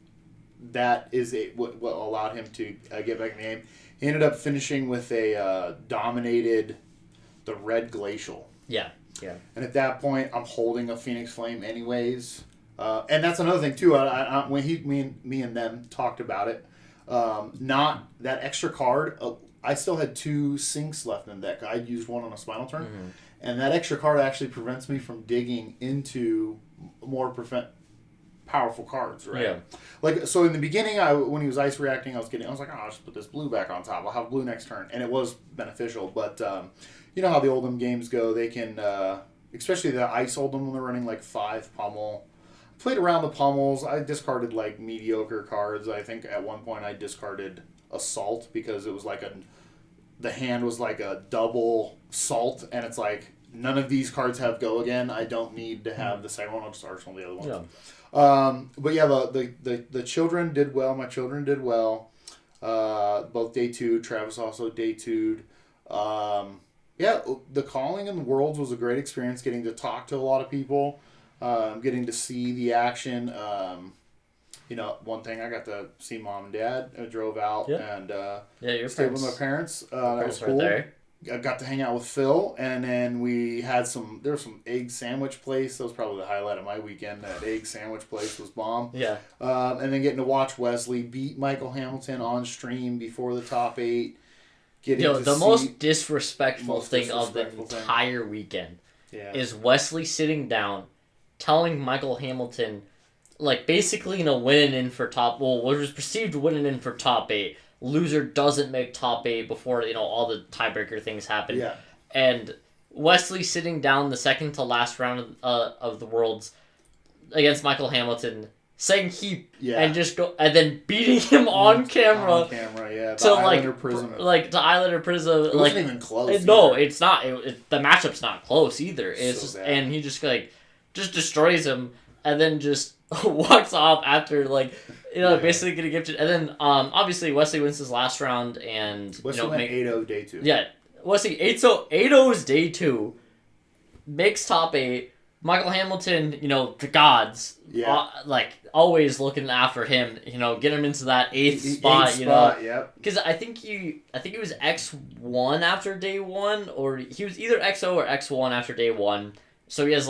that is what allowed him to get back in the game. He ended up finishing with a dominated the red glacial. Yeah. Yeah. And at that point, I'm holding a Phoenix Flame anyways. And that's another thing, too. When me and them talked about it, not that extra card. I still had 2 sinks left in the deck. I used 1 on a spinal turn. Mm-hmm. And that extra card actually prevents me from digging into more powerful cards, right? Yeah. Like, so in the beginning, when he was ice reacting, I was like, I'll just put this blue back on top. I'll have blue next turn. And it was beneficial, but... you know how the Oldham games go. They can, especially the Ice Oldham when they're running like 5 Pummel. Played around the Pummels. I discarded like mediocre cards. I think at one point I discarded Assault because it was like the hand was like a double Salt, and it's like none of these cards have go again. I don't need to have the second one. I'll just arsenal the other ones. But yeah, the children did well. My children did well. Both day 2. Travis also day 2'd. Yeah, the calling in the Worlds was a great experience. Getting to talk to a lot of people, getting to see the action. One thing I got to see mom and dad. I drove out and your stayed with my parents. That was cool. There. I got to hang out with Phil, and then we had there was some egg sandwich place. That was probably the highlight of my weekend. That egg sandwich place was bomb. Yeah. And then getting to watch Wesley beat Michael Hamilton on stream before the top 8. The most disrespectful thing of the entire weekend is Wesley sitting down, telling Michael Hamilton, like, basically winning in for what was perceived winning in for top 8. Loser doesn't make top 8 before all the tiebreaker things happen. Yeah. And Wesley sitting down the second to last round of the Worlds against Michael Hamilton, saying and then beating him on camera. On camera, yeah. To Islander Prism. To Islander Prism. It wasn't even close. No, it's not. The matchup's not close either. It's so just bad. And he just destroys him and then just walks off after basically getting gifted. And then obviously Wesley wins his last round and Wesley went 8-0 day 2. Yeah, Wesley 8-0's day 2, makes top 8. Michael Hamilton, the gods, always looking after him. Get him into that 8th spot. Yep. Because I think he was X1 after day 1, or he was either XO or X1 after day 1. So he has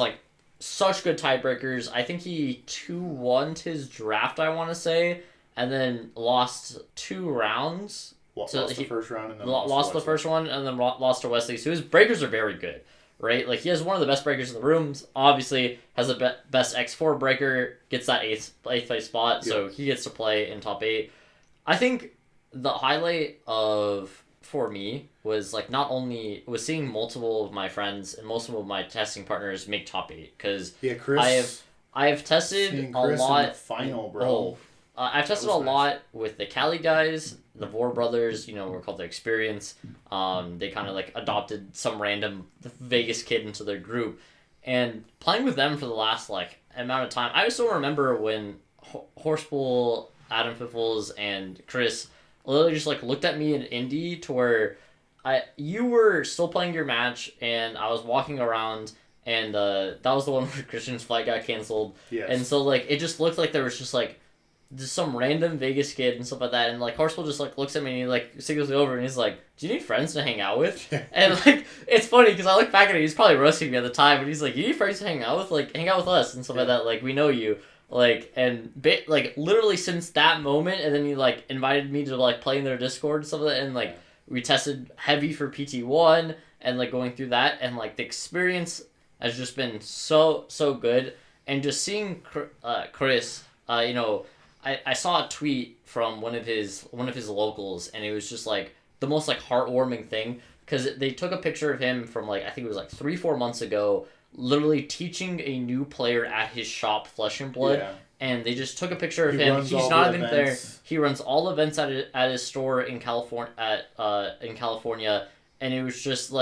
such good tiebreakers. I think he 2-1'd his draft, I want to say, and then lost 2 rounds. Lost the first round and then lost the first one and then lost to Wesley. So his breakers are very good. Right? He has one of the best breakers in the room. Obviously, has the best X4 breaker, gets that 8th place spot, so he gets to play in top 8. I think the highlight for me was not only was seeing multiple of my friends and multiple of my testing partners make top 8, because Chris, I have tested a lot. In the final, bro. I've tested a lot with the Cali guys, the Vor brothers. We're called the Experience. They kind of adopted some random Vegas kid into their group, and playing with them for the last amount of time. I still remember when Horsepool, Adam Fiffles, and Chris literally just looked at me in Indy to where you were still playing your match, and I was walking around. And that was the one where Christian's flight got canceled. Yes. And so it just looked like there was just some random Vegas kid and stuff like that, and Horspool just looks at me and he signals me over and he's like, "Do you need friends to hang out with?" And it's funny because I look back at it, he's probably roasting me at the time, but he's like, "You need friends to hang out with? Hang out with us and stuff like that. We know you." Literally since that moment, and then he invited me to play in their Discord and stuff like that, and we tested heavy for PT1 and going through that, and the experience has just been so good, and just seeing Chris, I saw a tweet from one of his locals, and it was just the most heartwarming thing, because they took a picture of him from I think it was 3-4 months ago, literally teaching a new player at his shop, Flesh and Blood, and they just took a picture of him. He's not even there. He runs all events at his store in California and it was just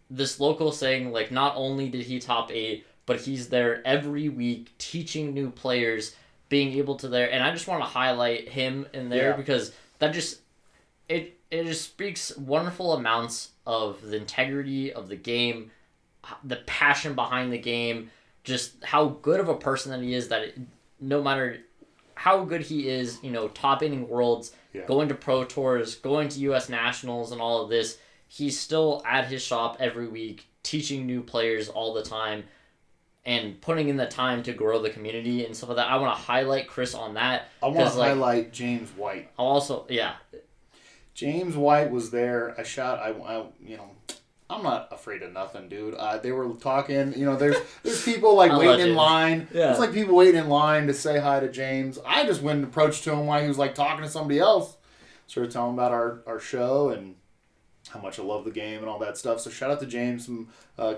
this local saying not only did he top 8, but he's there every week teaching new players, being able to there, and I just want to highlight him in there because that just it just speaks wonderful amounts of the integrity of the game, the passion behind the game, just how good of a person that he is, that no matter how good he is, topping Worlds, going to Pro Tours, going to US Nationals and all of this, he's still at his shop every week, teaching new players all the time, and putting in the time to grow the community and stuff like that. I want to highlight Chris on that. I want to highlight James White. James White was there. I'm not afraid of nothing, dude. They were talking, there's people waiting in line. Yeah. There's people waiting in line to say hi to James. I just went and approached to him while he was talking to somebody else. Started telling him about our show and how much I love the game and all that stuff. So shout out to James. Some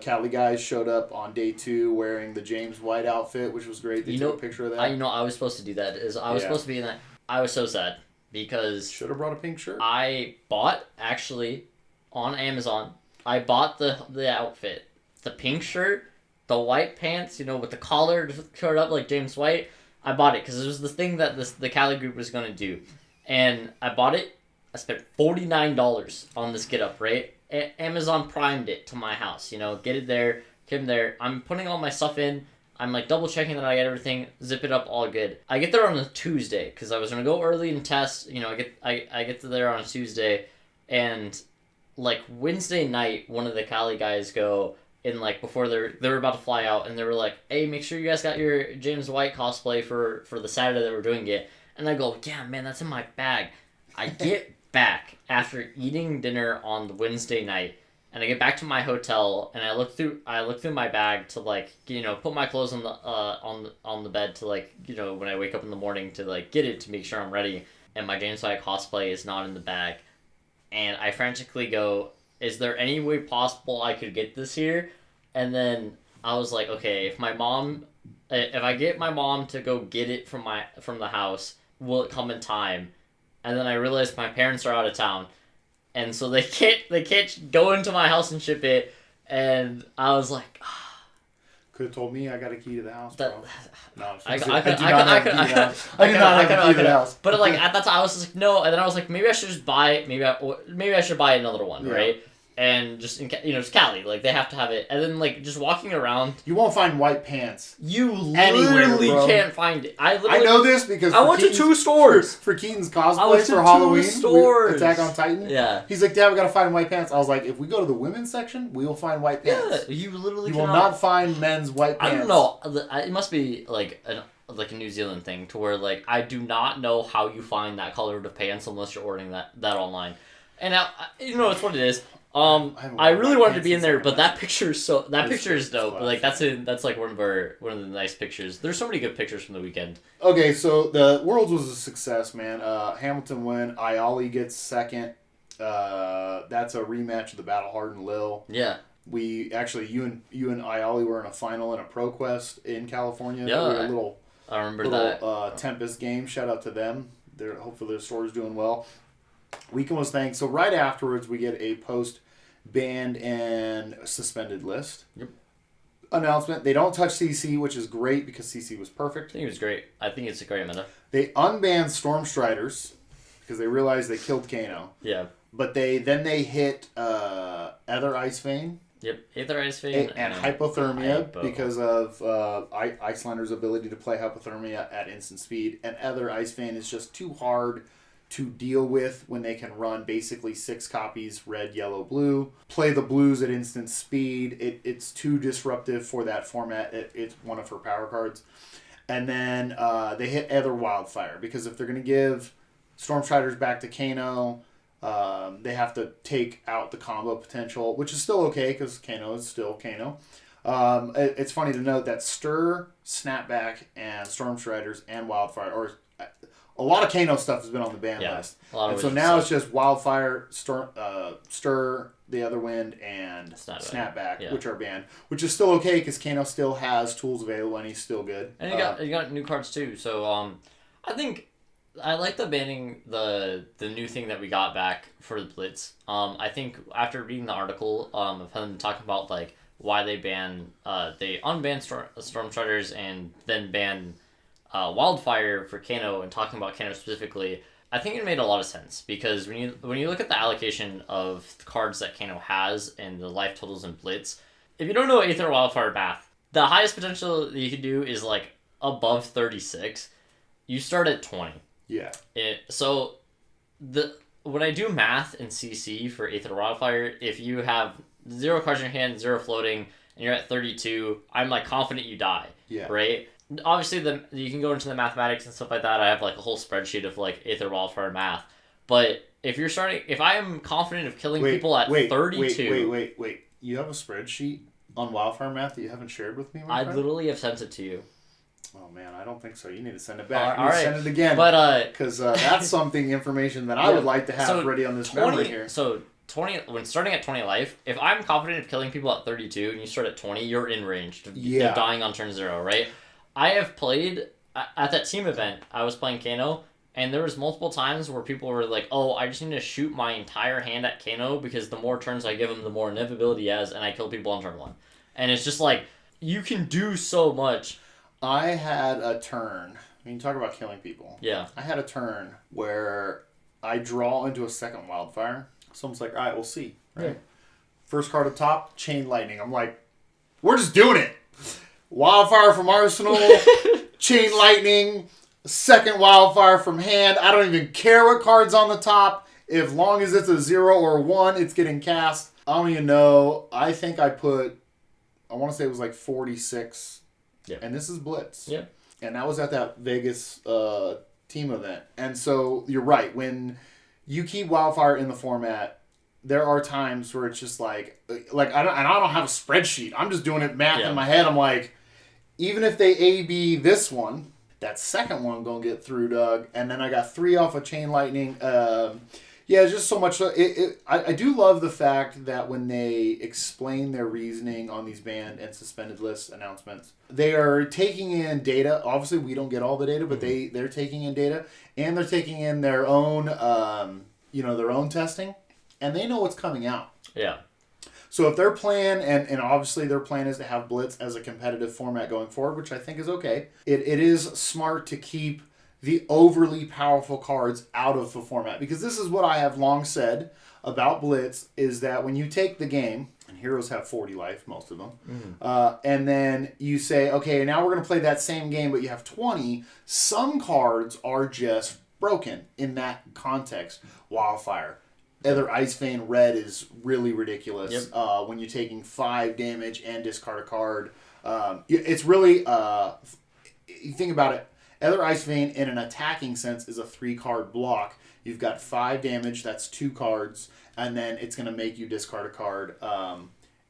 Cali guys showed up on day 2 wearing the James White outfit, which was great. They took a picture of that. I was supposed to do that. I was supposed to be in that. I was so sad because should have brought a pink shirt. I bought actually on Amazon. I bought the outfit, the pink shirt, the white pants, with the collar covered up like James White. I bought it because it was the thing that the Cali group was gonna do, and I bought it. I spent $49 on this get up, right? Amazon primed it to my house. Get it there, came there. I'm putting all my stuff in. I'm like double checking that I get everything, zip it up, all good. I get there on a Tuesday because I was gonna go early and test. I get to there on a Tuesday, and like Wednesday night, one of the Cali guys go in like before they were about to fly out, and they were like, "Hey, make sure you guys got your James White cosplay for the Saturday that we're doing it." And I go, "Yeah, man, that's in my bag." I get back after eating dinner on the Wednesday night, and I get back to my hotel, and I look through my bag to like put my clothes on the on the bed to like when I wake up in the morning to like get it to make sure I'm ready, and my James White cosplay is not in the bag, and I frantically go, "Is there any way possible I could get this here?" And then I was like, okay, if I get my mom to go get it from the house, will it come in time? And then I realized my parents are out of town, and so they can't go into my house and ship it. And I was like, could have told me I got a key to the house, bro. No, I do not have a key to the house. But like at that time, I was just like, no. And then I was like, maybe I should just buy. Maybe I should buy another one, right? And just just Cali, like they have to have it. And then like just walking around, you won't find white pants. You literally can't find it. I know this because I went to 2 stores for Keaton's cosplay for Halloween. Attack on Titan. Yeah, he's like, "Dad, we gotta find white pants." I was like, "If we go to the women's section, we will find white pants." Yeah, you literally will not find men's white pants. I don't know. It must be like a New Zealand thing to where like I do not know how you find that color of pants unless you're ordering that online. And now it's what it is. I really wanted to be in there, but that picture is dope. Like that's like one of the nice pictures. There's so many good pictures from the weekend. Okay, so the Worlds was a success, man. Hamilton win. Ayali gets second. That's a rematch of the Battle Hardened Lil. Yeah. We actually you and Ayali were in a final in a ProQuest in California. Yeah. I remember that. Tempest game. Shout out to them. Hopefully their store is doing well. Weekend was thanked. So right afterwards, we get a post-banned and suspended list announcement. They don't touch CC, which is great because CC was perfect. I think it was great. I think it's a great meta. They unbanned Stormstriders because they realized they killed Kano. Yeah. But they hit Ether Ice Vein. Yep, Ether Ice Vein. And Hypothermia because of Icelander's ability to play Hypothermia at instant speed. And Ether Ice Vein is just too hard to deal with when they can run basically 6 copies, red, yellow, blue. Play the blues at instant speed. It's too disruptive for that format. It's one of her power cards. And then they hit Ether Wildfire because if they're going to give Stormstriders back to Kano, they have to take out the combo potential, which is still okay because Kano is still Kano. It's funny to note that Stir, Snapback, and Stormstriders and Wildfire, or a lot of Kano stuff has been on the ban list. And so now it's just Wildfire, Stir, the Other Wind, and Snapback, which are banned. Which is still okay because Kano still has tools available and he's still good. And you got new cards too. So I think I like the banning the new thing that we got back for the Blitz. I think after reading the article of them talking about like why they unbanned Stormstriders and then ban Wildfire for Kano and talking about Kano specifically, I think it made a lot of sense because when you look at the allocation of the cards that Kano has and the life totals in Blitz, if you don't know Aether Wildfire Bath, the highest potential that you can do is like above 36. You start at 20. Yeah. So when I do math in CC for Aether Wildfire, if you have 0 cards in your hand, 0 floating, and you're at 32, I'm like confident you die. Yeah. Right? Obviously, you can go into the mathematics and stuff like that. I have like a whole spreadsheet of like Aether Wildfire math. But if I am confident of killing people at 32... Wait. You have a spreadsheet on Wildfire math that you haven't shared with me, I literally have sent it to you. Oh man, I don't think so. You need to send it back. All right. Send it again. But because that's information that I would like to have ready on this memory here. So 20 when starting at 20 life, if I'm confident of killing people at 32 and you start at 20, you're in range of dying on turn 0, right? I have played at that team event. I was playing Kano, and there was multiple times where people were like, "Oh, I just need to shoot my entire hand at Kano because the more turns I give him, the more inevitability he has, and I kill people on turn 1." And it's just like you can do so much. I had a turn. When you talk about killing people. Yeah. I had a turn where I draw into a second wildfire. Someone's like, all right, we'll see. Right? Yeah. First card up top, Chain Lightning. I'm like, we're just doing it. Wildfire from Arsenal, Chain Lightning, second Wildfire from hand. I don't even care what card's on the top. As long as it's a 0 or a 1, it's getting cast. I don't even know. I think I want to say it was like 46. Yeah. And this is Blitz. Yeah. And that was at that Vegas team event. And so you're right. When you keep Wildfire in the format, there are times where it's just like I don't have a spreadsheet. I'm just doing it math in my head. I'm like, even if they AB this one, that second one gonna get through, Doug. And then I got 3 off of Chain Lightning. Yeah, just so much. I do love the fact that when they explain their reasoning on these banned and suspended list announcements, they are taking in data. Obviously, we don't get all the data, but they're taking in data, and they're taking in their own, their own testing, and they know what's coming out. Yeah. So if their plan, and obviously their plan is to have Blitz as a competitive format going forward, which I think is okay, it is smart to keep the overly powerful cards out of the format. Because this is what I have long said about Blitz, is that when you take the game, and heroes have 40 life, most of them, and then you say, okay, now we're going to play that same game, but you have 20, some cards are just broken in that context. Wildfire. Either Ice Vein Red is really ridiculous. Yep. When you're taking 5 damage and discard a card. It's really, you think about it, Ether Ice Vein in an attacking sense is a 3-card block. You've got 5 damage, that's 2 cards, and then it's going to make you discard a card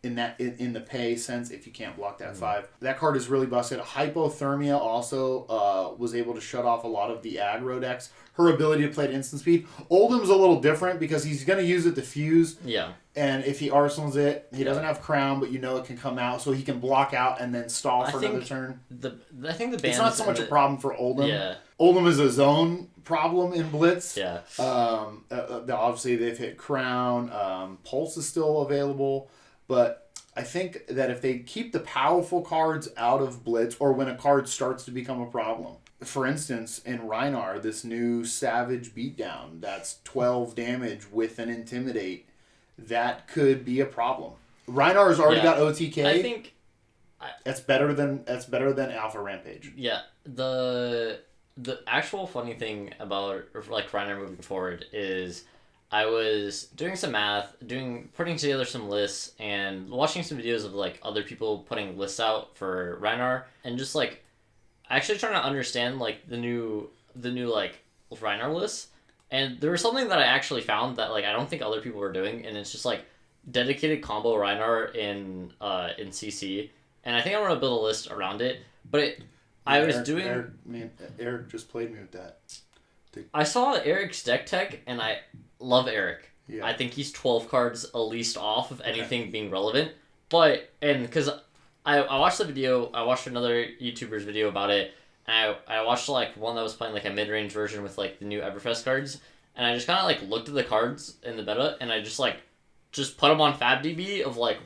in the pay sense if you can't block that 5. That card is really busted. Hypothermia also was able to shut off a lot of the aggro decks. Her ability to play at instant speed. Oldham's a little different because he's going to use it to fuse. Yeah. And if he arsenals it, he doesn't have Crown, but it can come out, so he can block out and then stall for another turn. I think the band. It's not so much a problem for Oldham. Yeah. Oldham is a zone problem in Blitz. Yeah. Obviously, they've hit Crown. Pulse is still available, but I think that if they keep the powerful cards out of Blitz, or when a card starts to become a problem. For instance, in Rhinar, this new Savage Beatdown, that's 12 damage with an Intimidate. That could be a problem. Rhinar's already got OTK. I think that's better than Alpha Rampage. Yeah. The actual funny thing about like Rhinar moving forward is I was doing some math, putting together some lists, and watching some videos of like other people putting lists out for Rhinar, and just like actually trying to understand like the new like Rhinar lists. And there was something that I actually found that like I don't think other people were doing, and it's just like dedicated combo Rhinar in CC, and I think I'm gonna build a list around it. But Eric just played me with that. I saw Eric's deck tech, and I love Eric. Yeah. I think he's 12 cards at least off of anything being relevant. But because I watched the video, I watched another YouTuber's video about it. And I watched like one that was playing like a mid-range version with like the new Everfest cards, and I just kind of like looked at the cards in the meta, and I just put them on FabDB of like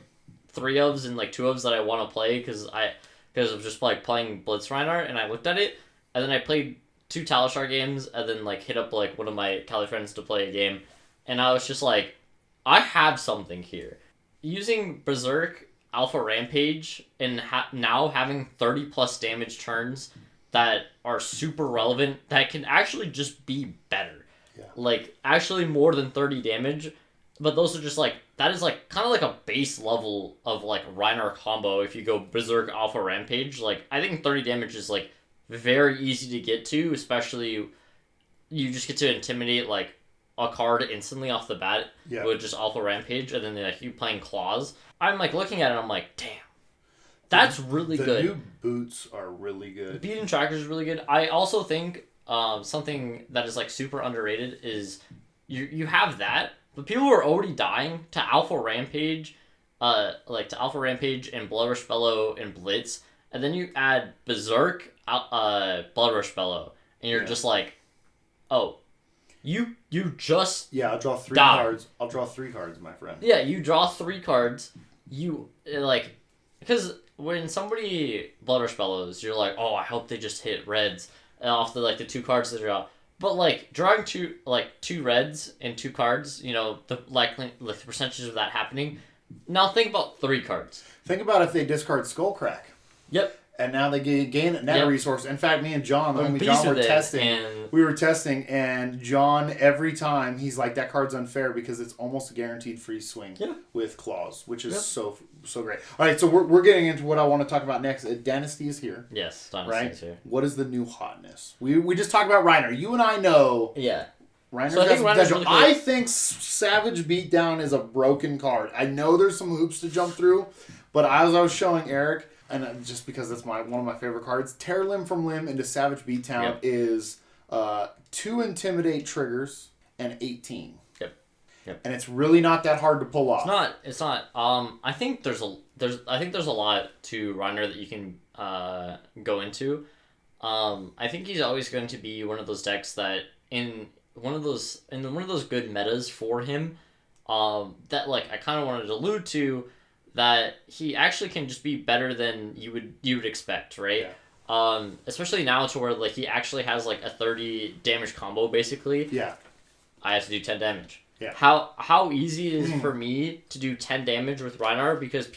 3 ofs and like 2 ofs that I want to play because of just like playing Blitz Rhinar, and I looked at it, and then I played 2 Talishar games, and then like hit up like one of my Cali friends to play a game, and I was just like, I have something here. Using Berserk, Alpha Rampage, and now having 30 plus damage turns that are super relevant, that can actually just be better. Yeah. Like, actually more than 30 damage, but those are just like, that is like, kind of like a base level of like Rhinar combo if you go Berserk Alpha Rampage. Like, I think 30 damage is like very easy to get to, especially you just get to intimidate like a card instantly off the bat with just Alpha Rampage, and then like you playing Claws. I'm like looking at it, I'm like, damn. That's really good. The new boots are really good. Beaten Tracker is really good. I also think something that is like super underrated is you have that, but people are already dying to Alpha Rampage, to Alpha Rampage and Blood Rush Bellow and Blitz, and then you add Berserk, Blood Rush Bellow, and you're just like, oh, you just I'll draw 3 cards. I'll draw 3 cards, my friend. Yeah, you draw 3 cards. You because when somebody Blood Rush Bellows, you're like, oh, I hope they just hit reds. off the 2 cards that are out. But like drawing two reds and 2 cards, the percentages of that happening. Now think about 3 cards. Think about if they discard Skullcrack. Yep. And now they gain another resource. In fact, me and John, John were testing. We were testing, and John, every time, he's like, that card's unfair because it's almost a guaranteed free swing with claws, which is so great. All right, so we're getting into what I want to talk about next. Dynasty is here. Yes, Dynasty is here. What is the new hotness? We just talked about Reiner. You and I know. Yeah. Reiner's got some potential. Really cool. I think Savage Beatdown is a broken card. I know there's some hoops to jump through, but as I was showing Eric, and just because that's one of my favorite cards, Tear Limb from Limb into Savage Beatdown is 2 Intimidate triggers and 18. Yep. And it's really not that hard to pull off. It's not. I think there's a lot to Reiner that you can go into. I think he's always going to be one of those decks that in one of those good metas for him, that like I kind of wanted to allude to, that he actually can just be better than you would expect, right? Yeah. Especially now to where like he actually has like a 30 damage combo basically. Yeah. I have to do 10 damage. Yeah. How easy it is for me to do 10 damage with Reiner, because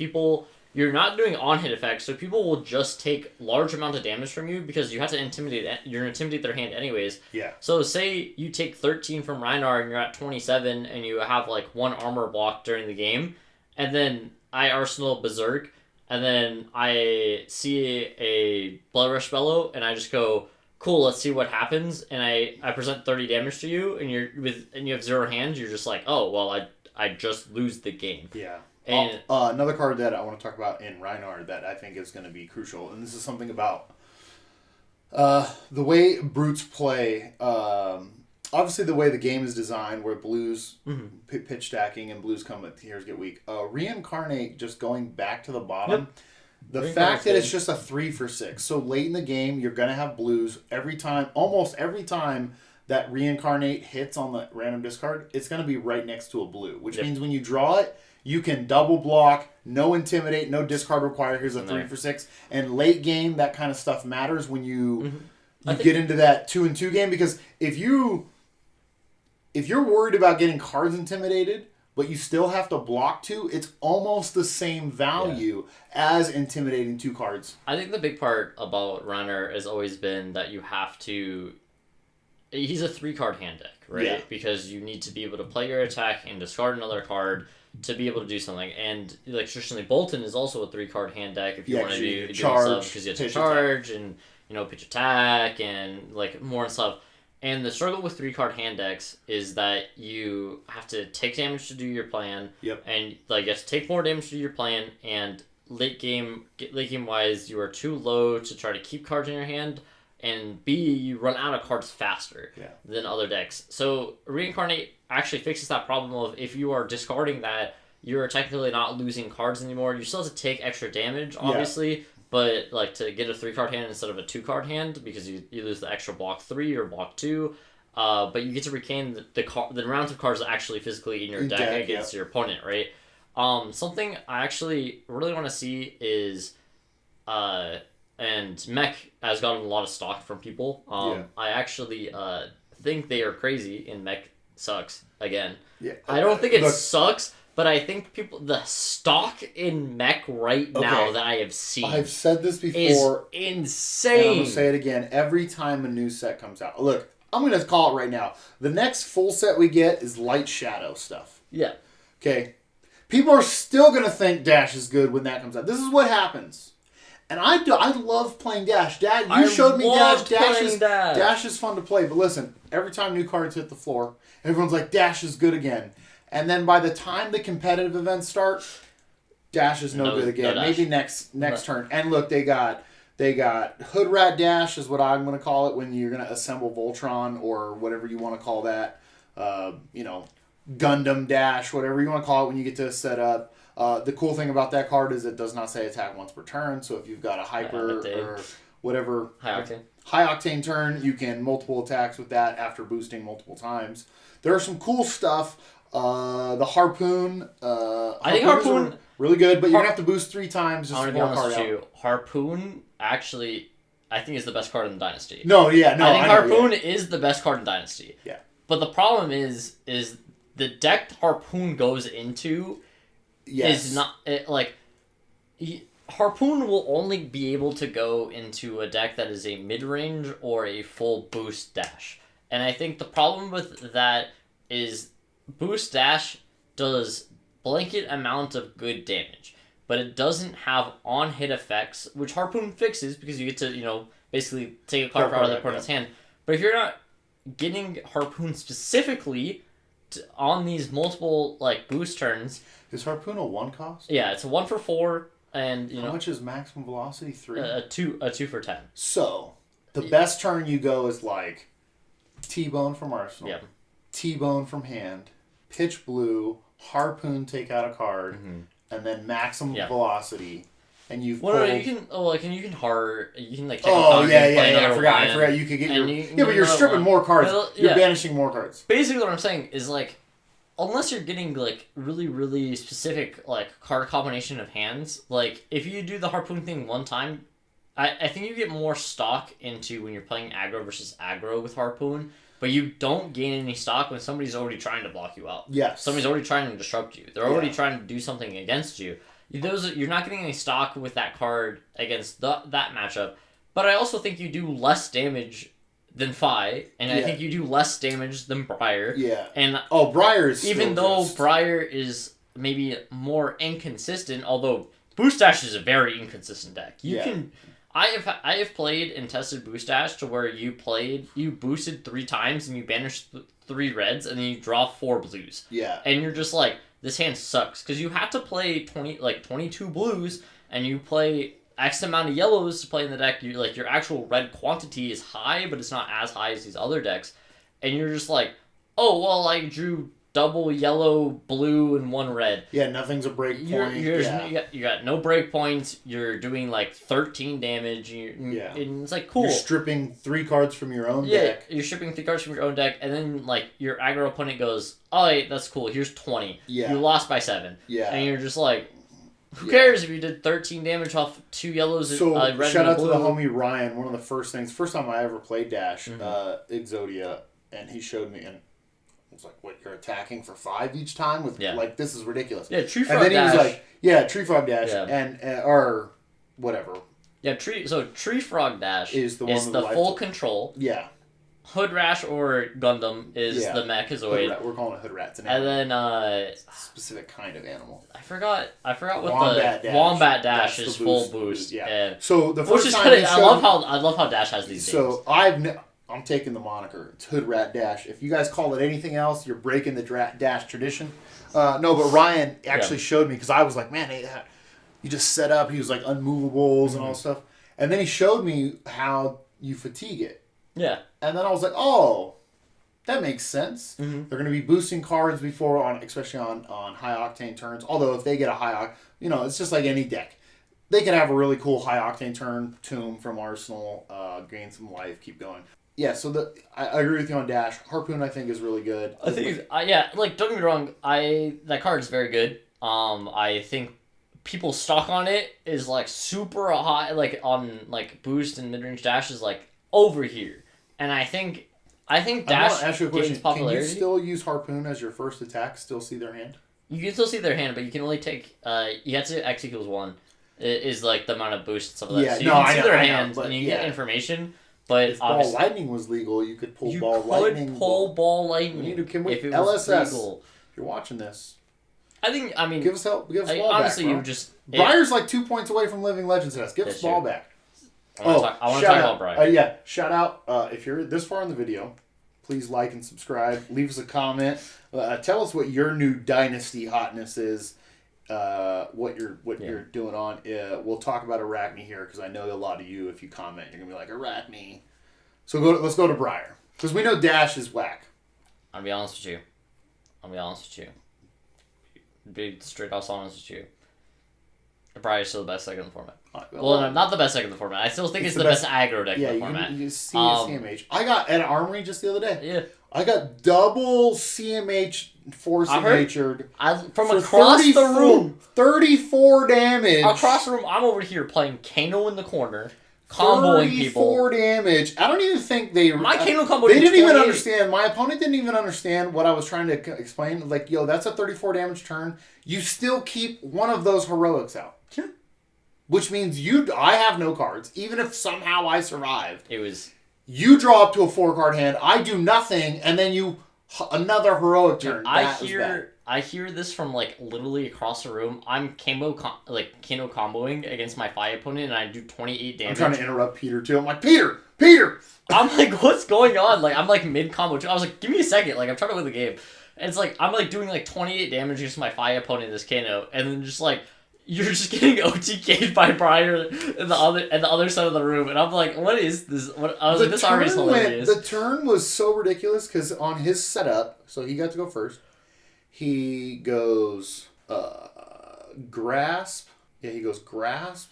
you're not doing on-hit effects, so people will just take large amount of damage from you because you have to intimidate their hand anyways. Yeah. So say you take 13 from Reiner and you're at 27 and you have like 1 armor block during the game, and then I Arsenal Berserk, and then I see a Blood Rush Bellow, and I just go, cool, let's see what happens, and I present 30 damage to you, and you have 0 hands, you're just like, oh, well, I just lose the game. Yeah. And another card that I want to talk about in Reiner that I think is going to be crucial, and this is something about the way brutes play. Obviously, the way the game is designed, where blues pitch stacking and blues come with heroes get weak. Reincarnate, just going back to the bottom. Yep. The fact that it's just a 3 for 6. So late in the game, you're going to have blues almost every time that Reincarnate hits on the random discard, it's going to be right next to a blue, which means when you draw it, you can double block, no Intimidate, no discard required. Here's a 3 for 6. And late game, that kind of stuff matters when you get into that 2-2 game, because if you're worried about getting cards intimidated, but you still have to block 2, it's almost the same value as intimidating 2 cards. I think the big part about Reiner has always been that you have to... He's a 3-card hand deck, right? Yeah. Because you need to be able to play your attack and discard another card to be able to do something. And like traditionally, Bolton is also a 3-card hand deck if you want to do stuff, because you have to charge and pitch attack and like more and stuff. And the struggle with 3-card hand decks is that you have to take damage to do your plan. Yep. And like you have to take more damage to do your plan, and late game wise, you are too low to try to keep cards in your hand, and B, you run out of cards faster than other decks. So Reincarnate actually fixes that problem of, if you are discarding that, you're technically not losing cards anymore. You still have to take extra damage, obviously, but like to get a 3-card hand instead of a 2-card hand, because you lose the extra block 3 or block 2. But you get to retain the rounds of cards actually physically in your deck against your opponent, right? Something I actually really want to see is, and Mech has gotten a lot of stock from people. I actually think they are crazy, and Mech sucks again. Yeah. I don't think it sucks, but I think the stock in Mech right now that I have seen, I've said this before, is insane. And I'm going to say it again every time a new set comes out. Look, I'm going to call it right now. The next full set we get is Light Shadow stuff. Yeah. Okay. People are still going to think Dash is good when that comes out. This is what happens. And I love playing Dash. Dad, you showed me Dash. Dash is fun to play. But listen, every time new cards hit the floor, everyone's like, Dash is good again. And then by the time the competitive events start, Dash is no good again. Maybe next turn. And look, they got Hood Rat Dash is what I'm going to call it when you're going to assemble Voltron, or whatever you want to call that. Gundam Dash, whatever you want to call it when you get to set up. The cool thing about that card is it does not say attack once per turn, so if you've got a Hyper or whatever High Octane turn, you can multiple attacks with that after boosting multiple times. There's some cool stuff. The Harpoon. I think Harpoon really good, but you're going to have to boost 3 times just to be honest with you. Harpoon actually I think is the best card in the Dynasty. No, yeah, no. I think Harpoon is the best card in Dynasty. Yeah. But the problem is the deck Harpoon goes into is not Harpoon will only be able to go into a deck that is a mid-range or a full boost dash. And I think the problem with that is boost dash does blanket amount of good damage, but it doesn't have on-hit effects, which Harpoon fixes because you get to, basically take a card out of the opponent's hand. But if you're not getting Harpoon specifically on these multiple, boost turns... Is Harpoon a 1 cost? Yeah, it's a 1 for 4, and, How much is maximum velocity? 3? A 2 for 10. So, the best turn you go is, T-Bone from Arsenal, T-Bone from hand, Pitch Blue, Harpoon take out a card, and then maximum velocity, and you've pulled... you can take I forgot. You could get but you're stripping more cards. You're banishing more cards. Basically, what I'm saying is, unless you're getting, really, really specific, card combination of hands, if you do the Harpoon thing one time, I think you get more stock into when you're playing aggro versus aggro with Harpoon, but you don't gain any stock when somebody's already trying to block you out. Yes. Somebody's already trying to disrupt you. They're already trying to do something against you. You're not getting any stock with that card against that matchup, but I also think you do less damage than Fi, and I think you do less damage than Briar. Yeah. And Briar is even though Briar is maybe more inconsistent, although Boost Dash is a very inconsistent deck. I have played and tested Boost Dash to where you boosted 3 times and you banished 3 reds and then you draw 4 blues. Yeah. And you're just this hand sucks because you have to play 22 blues and you play X amount of yellows to play in the deck. Your actual red quantity is high, but it's not as high as these other decks. And you're just I drew double yellow, blue, and 1 red. Yeah, nothing's a break point. You got no break points. You're doing 13 damage. And it's cool. You're stripping 3 cards from your own deck. Yeah, you're stripping 3 cards from your own deck, and then your aggro opponent goes, "Oh, that's cool. Here's 20. Yeah. You lost by 7. Yeah. And you're just who cares if you did 13 damage off 2 yellows? So red shout and out blue. to the homie Ryan. One of the first time I ever played Dash, Exodia, and he showed me and. Was what, you're attacking for 5 each time with this is ridiculous. Yeah, Tree Frog Dash. And then Dash. he was Tree Frog Dash and or whatever. Yeah, Tree Frog Dash is the full control. Yeah. Hood Rash or Gundam is the Mechazoid. We're calling it Hood Rat. And then it's a specific kind of animal. I forgot what Wombat the Dash. Wombat Dash is full boost. Yeah. So the first time I love how Dash has these names. So I'm taking the moniker. It's Hood Rat Dash. If you guys call it anything else, you're breaking the Dash tradition. No, but Ryan actually showed me because I was like, man, you just set up. He was unmovables and all this stuff. And then he showed me how you fatigue it. Yeah. And then I was like, oh, that makes sense. Mm-hmm. They're going to be boosting cards especially on high octane turns. Although if they get a high, it's just like any deck. They could have a really cool high octane turn, Tomb from Arsenal, gain some life, keep going. Yeah, so I agree with you on Dash. Harpoon, I think, is really good. I think, don't get me wrong, that card is very good. I think people's stock on it is, super high, on, boost and mid-range Dash is, over here. And I think Dash gains popularity. Can you still use Harpoon as your first attack, still see their hand? You can still see their hand, but you can only take, you have to X equals 1, is, the amount of boost and stuff like that. So you can see their hand, and you get information. But if Ball Lightning was legal, you could pull Ball Lightning. You could pull Ball Lightning. If LSS, if you're watching this, give us help. Give us ball honestly, back. Honestly, Briar's 2 points away from Living Legends to us. Give us ball back. I want to talk about Briar. Shout out. If you're this far in the video, please like and subscribe. Leave us a comment. Tell us what your new Dynasty hotness is. What you're doing on. We'll talk about Arachne here because I know a lot of you, if you comment, you're gonna be like Arachne. So let's go to Briar because we know Dash is whack. I'll be honest with you. Be straight off honest with you. Briar's still the best deck in the format. Well, not the best deck in the format. I still think it's the best aggro deck in the format. You see CMH. I got at Armory just the other day. Yeah. I got double CMH force natured from across the room. 34 damage. Across the room, I'm over here playing Kano in the corner. comboing people. 34 damage. I don't even think they... My Kano combo They did didn't even 28. understand. My opponent didn't even understand what I was trying to explain. Like, yo, that's a 34 damage turn. You still keep one of those heroics out. Yeah. Which means I have no cards. Even if somehow I survived. It was... You draw up to a 4-card hand. I do nothing. And then you... Another heroic turn. I hear this from, like, literally across the room. I'm Kano comboing against my Fi opponent, and I do 28 damage. I'm trying to interrupt Peter, too. I'm like, Peter! I'm like, what's going on? Like, I'm, like, mid-combo. I was like, give me a second. Like, I'm trying to win the game. And it's like, I'm, like, doing, like, 28 damage against my Fi opponent, this Kano, and then just, like, you're just getting OTK'd by Briar in the other side of the room. And I'm like, what is this? I was like, this army is hilarious. The turn was so ridiculous, because on his setup, so he got to go first, he goes grasp. Yeah, he goes grasp,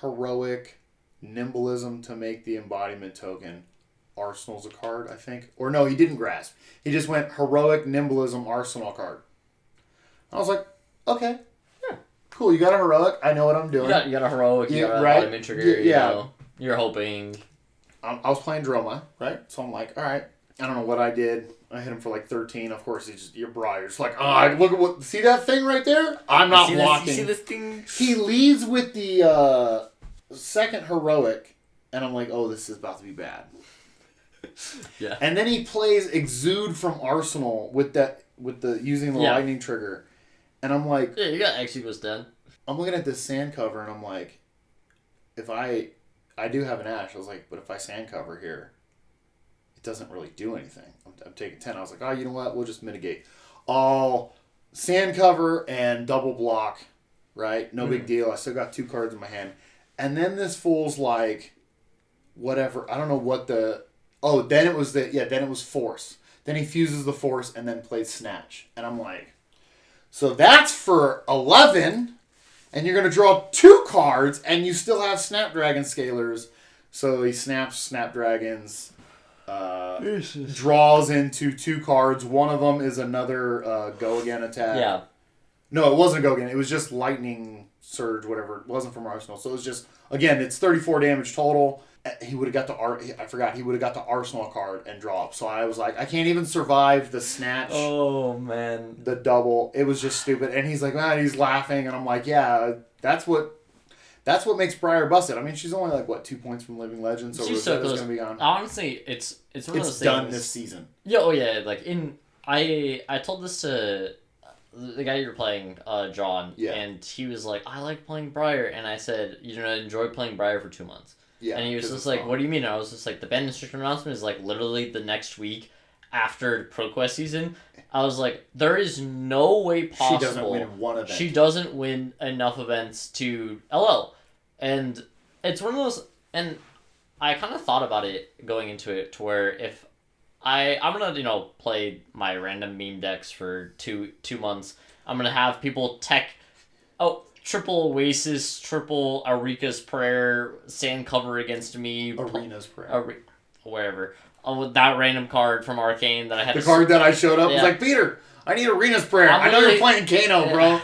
heroic, nimblism to make the embodiment token. Arsenal's a card, I think. Or no, he didn't grasp. He just went heroic, nimblism, arsenal card. I was like, okay. Yeah. Cool, you got a heroic. I know what I'm doing. You got a heroic, you got a embodiment trigger. You know, you're hoping. I was playing Droma, right? So I'm like, all right. I don't know what I did. I hit him for like 13. Of course, your Briar's like, look at what. See that thing right there? I'm not blocking. You see this thing? He leads with the second heroic, and I'm like, oh, this is about to be bad. Yeah. And then he plays Exude from Arsenal with the using the lightning trigger, and I'm like, yeah, you got X equals 10. I'm looking at this sand cover, and I'm like, if I do have an Ash, I was like, but if I sand cover here, it doesn't really do anything. I'm taking 10. I was like, oh, you know what? We'll just mitigate. I'll sand cover and double block, right? No big deal. I still got 2 cards in my hand. And then this fool's like, whatever. I don't know what the... Oh, then it was Force. Then he fuses the Force and then plays Snatch. And I'm like, so that's for 11, and you're going to draw 2 cards, and you still have Snapdragon Scalers. So he snaps Snapdragons... draws into 2 cards. One of them is another go again attack. Yeah. No, it wasn't go again. It was just lightning surge, whatever. It wasn't from Arsenal. So it was just, again, it's 34 damage total. He would have got he would have got the Arsenal card and draw up. So I was like, I can't even survive the snatch. Oh, man. The double. It was just stupid. And he's like, he's laughing. And I'm like, yeah, that's what makes Briar busted. I mean, she's only like, what, 2 points from Living Legend, so she's so close. Gonna be gone. Honestly, it's one of those things. It's done this season. Yeah, oh yeah, like I told this to the guy you were playing, John, and he was like, I like playing Briar, and I said, you're gonna enjoy playing Briar for 2 months. Yeah. And he was just like, what do you mean? And I was just like, the ban restriction announcement is like literally the next week after ProQuest season. I was like, there is no way possible. She doesn't win one event. She doesn't win enough events to LL. And it's one of those, and I kind of thought about it going into it to where if I'm going to, play my random meme decks for two months, I'm going to have people triple Oasis, triple Arika's Prayer, sand cover against me. Arena's Prayer. Wherever. With that random card from Arcane that I had. The card that I showed up was like, Peter, I need Arena's Prayer. I know you're playing Kano, bro.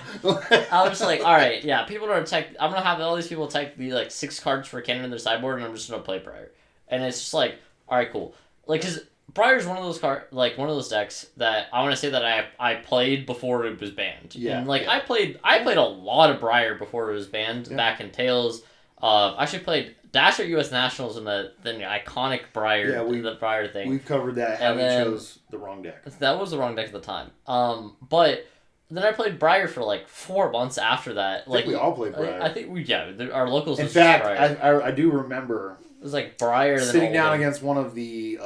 I was just like, all right, yeah, people are tech. I'm gonna have all these people tech the like 6 cards for Kano in their sideboard, and I'm just gonna play Briar. And it's just like, all right, cool. Like, cause Briar's one of those decks that I want to say that I played before it was banned. Yeah. And I played a lot of Briar before it was banned back in Tales. I actually played Dash at U.S. Nationals in the iconic Briar, the Briar thing. We've covered that. How we chose the wrong deck. That was the wrong deck at the time. But then I played Briar for like 4 months after that. I think we all played Briar. I think our locals. In fact, I do remember. It was like Briar. Sitting down against one of the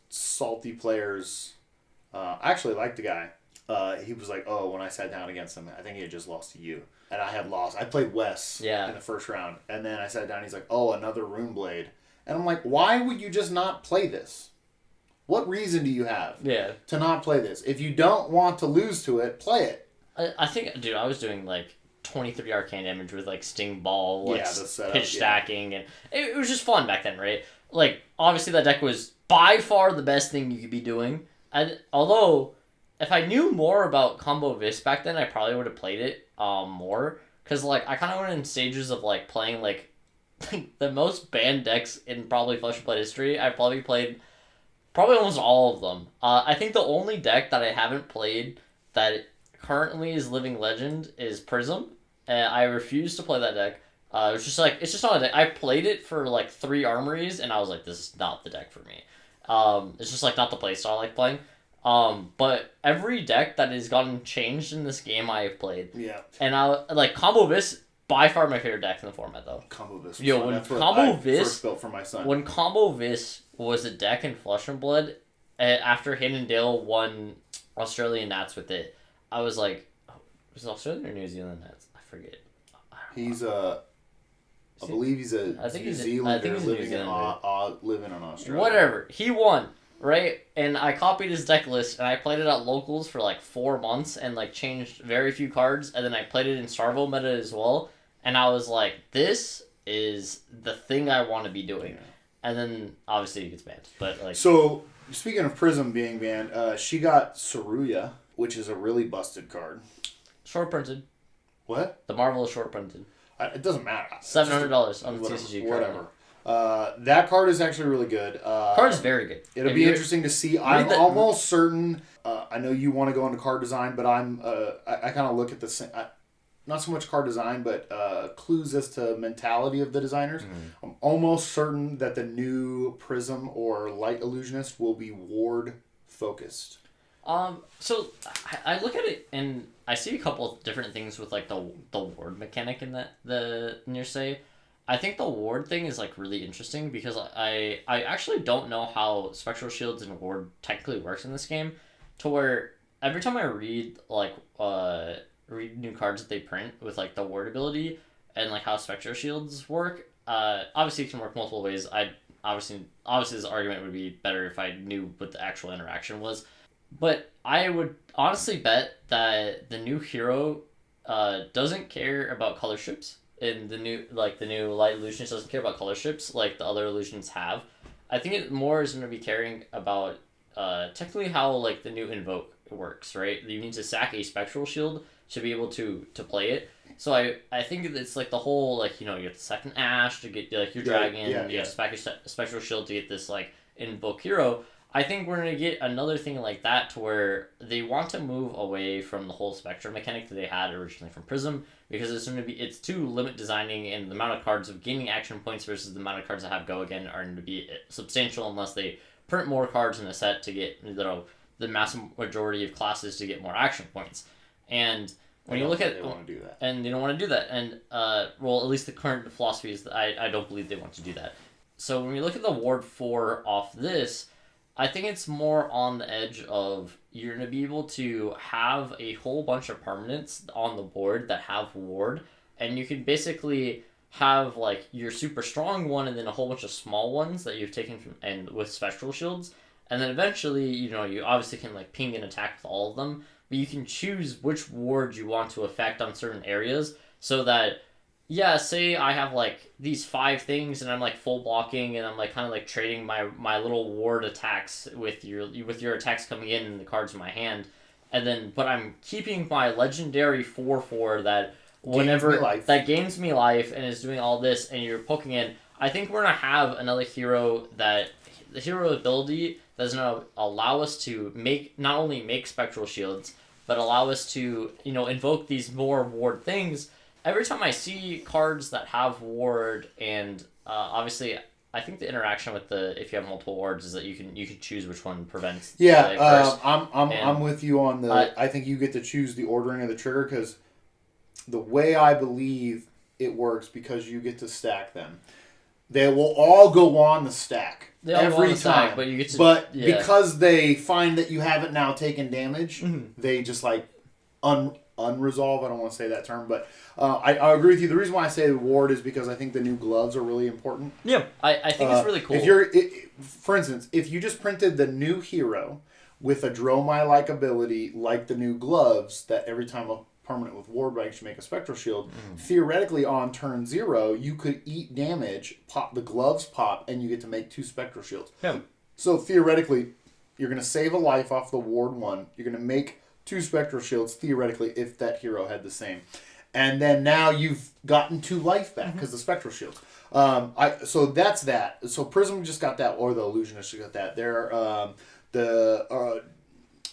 salty players. I actually liked the guy. He was like, oh, when I sat down against him, I think he had just lost to you. And I had lost. I played Wes in the first round. And then I sat down, he's like, oh, another Runeblade. And I'm like, why would you just not play this? What reason do you have to not play this? If you don't want to lose to it, play it. I think, dude, I was doing like 23 arcane damage with like Sting Ball, pitch stacking, and it was just fun back then, right? Like, obviously that deck was by far the best thing you could be doing. And although, if I knew more about Combo Vis back then, I probably would have played it more. Because, like, I kind of went in stages of, like, playing, like, the most banned decks in probably Flesh and Blood history. I've probably played almost all of them. I think the only deck that I haven't played that currently is Living Legend is Prism. I refuse to play that deck. It's just not a deck. I played it for like 3 armories, and I was like, this is not the deck for me. It's just like not the playstyle I like playing. But every deck that has gotten changed in this game I have played. Yeah. And I like Combo Vis, by far my favorite deck in the format though. Combo Vis. Yo, when Combo Vis first built for my son. When Combo Vis was a deck in Flesh and Blood, after Hayden Dale won Australian Nats with it, I was like, was it Australian or New Zealand Nats? I forget. He's I believe he's a New Zealander living in Australia. Whatever. He won, right? And I copied his deck list, and I played it at locals for like 4 months, and like changed very few cards, and then I played it in Starvo meta as well, and I was like, this is the thing I want to be doing. Yeah. And then, obviously, it gets banned. But like, so, speaking of Prism being banned, she got Saruya, which is a really busted card. Short printed. What? The Marvel is short printed. It doesn't matter. $700 on the TCG card. Whatever. That card is actually really good. Card is very good. It'll be interesting to see. I'm almost certain. I know you want to go into card design, but I kind of look at the not so much card design, but clues as to mentality of the designers. I'm almost certain that the new Prism or Light Illusionist will be ward focused. So I look at it and I see a couple of different things with like the ward mechanic in the near say. I think the ward thing is like really interesting because I actually don't know how Spectral Shields and ward technically works in this game, to where every time I read new cards that they print with like the ward ability and like how Spectral Shields work, obviously it can work multiple ways. Obviously this argument would be better if I knew what the actual interaction was. But I would honestly bet that the new hero doesn't care about color strips. And the new Light Illusionist doesn't care about color strips like the other illusions have. I think it more is going to be caring about technically how like the new Invoke works, right? You need to sack a Spectral Shield to be able to play it. So I think it's like the whole like, you get the second Ash to get like your dragon, you have to sack a Spectral Shield to get this like Invoke hero. I think we're going to get another thing like that to where they want to move away from the whole Spectrum mechanic that they had originally from Prism, because it's too limit designing, and the amount of cards of gaining action points versus the amount of cards that have go again are going to be substantial unless they print more cards in a set to get the massive majority of classes to get more action points. And when you look at... They want to do that. And they don't want to do that. And, well, at least the current philosophy is that I don't believe they want to do that. So when we look at the Ward 4 off this, I think it's more on the edge of you're going to be able to have a whole bunch of permanents on the board that have ward, and you can basically have like your super strong one and then a whole bunch of small ones that you've taken from and with Spectral Shields, and then eventually you obviously can like ping and attack with all of them, but you can choose which ward you want to affect on certain areas, so that say I have like these 5 things and I'm like full blocking and I'm like kind of like trading my little ward attacks with your attacks coming in and the cards in my hand, and then but I'm keeping my legendary 4/4 that gains me life and is doing all this, and you're poking in. I think we're gonna have another hero that the hero ability that's gonna allow us to not only make Spectral Shields, but allow us to invoke these more ward things. Every time I see cards that have ward, and obviously I think the interaction with if you have multiple wards is that you can choose which one prevents. Yeah, I'm with you on I think you get to choose the ordering of the trigger, because the way I believe it works, because you get to stack them, they will all go on the stack every time. But you get to, because they find that you haven't now taken damage, they just like unresolve. I don't want to say that term, but I agree with you. The reason why I say ward is because I think the new gloves are really important. Yeah, I think it's really cool. For instance, if you just printed the new hero with a Dromai-like ability, like the new gloves, that every time a permanent with ward rank should make a Spectral Shield, theoretically on turn 0, you could eat damage, pop the gloves pop, and you get to make 2 Spectral Shields. Yeah. So theoretically, you're going to save a life off the ward 1. You're going to make 2 Spectral Shields, theoretically, if that hero had the same. And then now you've gotten 2 life back because the Spectral Shields. So that's that. So Prism just got that, or the Illusionist just got that. The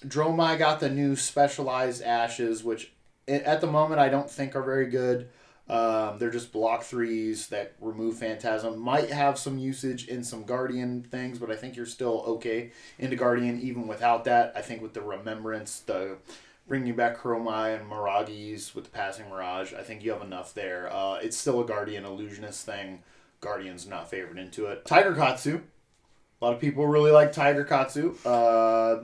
Dromai got the new specialized ashes, which at the moment I don't think are very good. They're just block 3s that remove Phantasm. Might have some usage in some Guardian things, but I think you're still okay into Guardian even without that. I think with the Remembrance, the bringing back Chromai and Mirages with the Passing Mirage, I think you have enough there. It's still a Guardian Illusionist thing. Guardian's not favored into it. Tiger Katsu. A lot of people really like Tiger Katsu.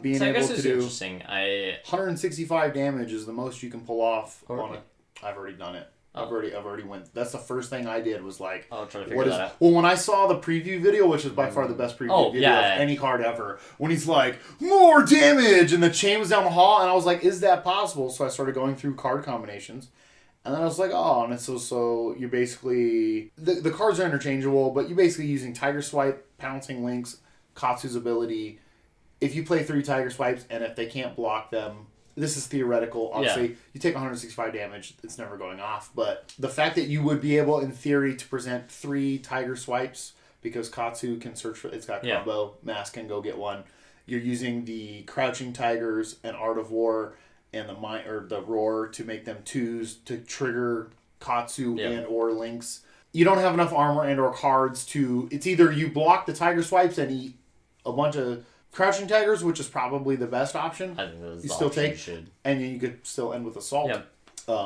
Being able to do 165 damage is the most you can pull off on it. I've already done it. I've already went. That's the first thing I did was like, trying to figure that out. Well, when I saw the preview video, which is by far the best preview video of any card ever, when he's like, more damage, and the chain was down the hall, and I was like, is that possible? So I started going through card combinations. And then I was like, oh, and it's so you're basically, the cards are interchangeable, but you're basically using Tiger Swipe, Pouncing Links, Katsu's ability. If you play 3 Tiger Swipes, and if they can't block them, this is theoretical. Obviously, you take 165 damage, it's never going off. But the fact that you would be able, in theory, to present 3 Tiger Swipes, because Katsu can search for, it's got combo, Mask can go get one. You're using the Crouching Tigers and Art of War and the Roar to make them 2s to trigger Katsu and or Links. You don't have enough armor and or cards to, it's either you block the Tiger Swipes and eat a bunch of Crouching Tigers, which is probably the best option. I think that's you still take, and then you could still end with Assault,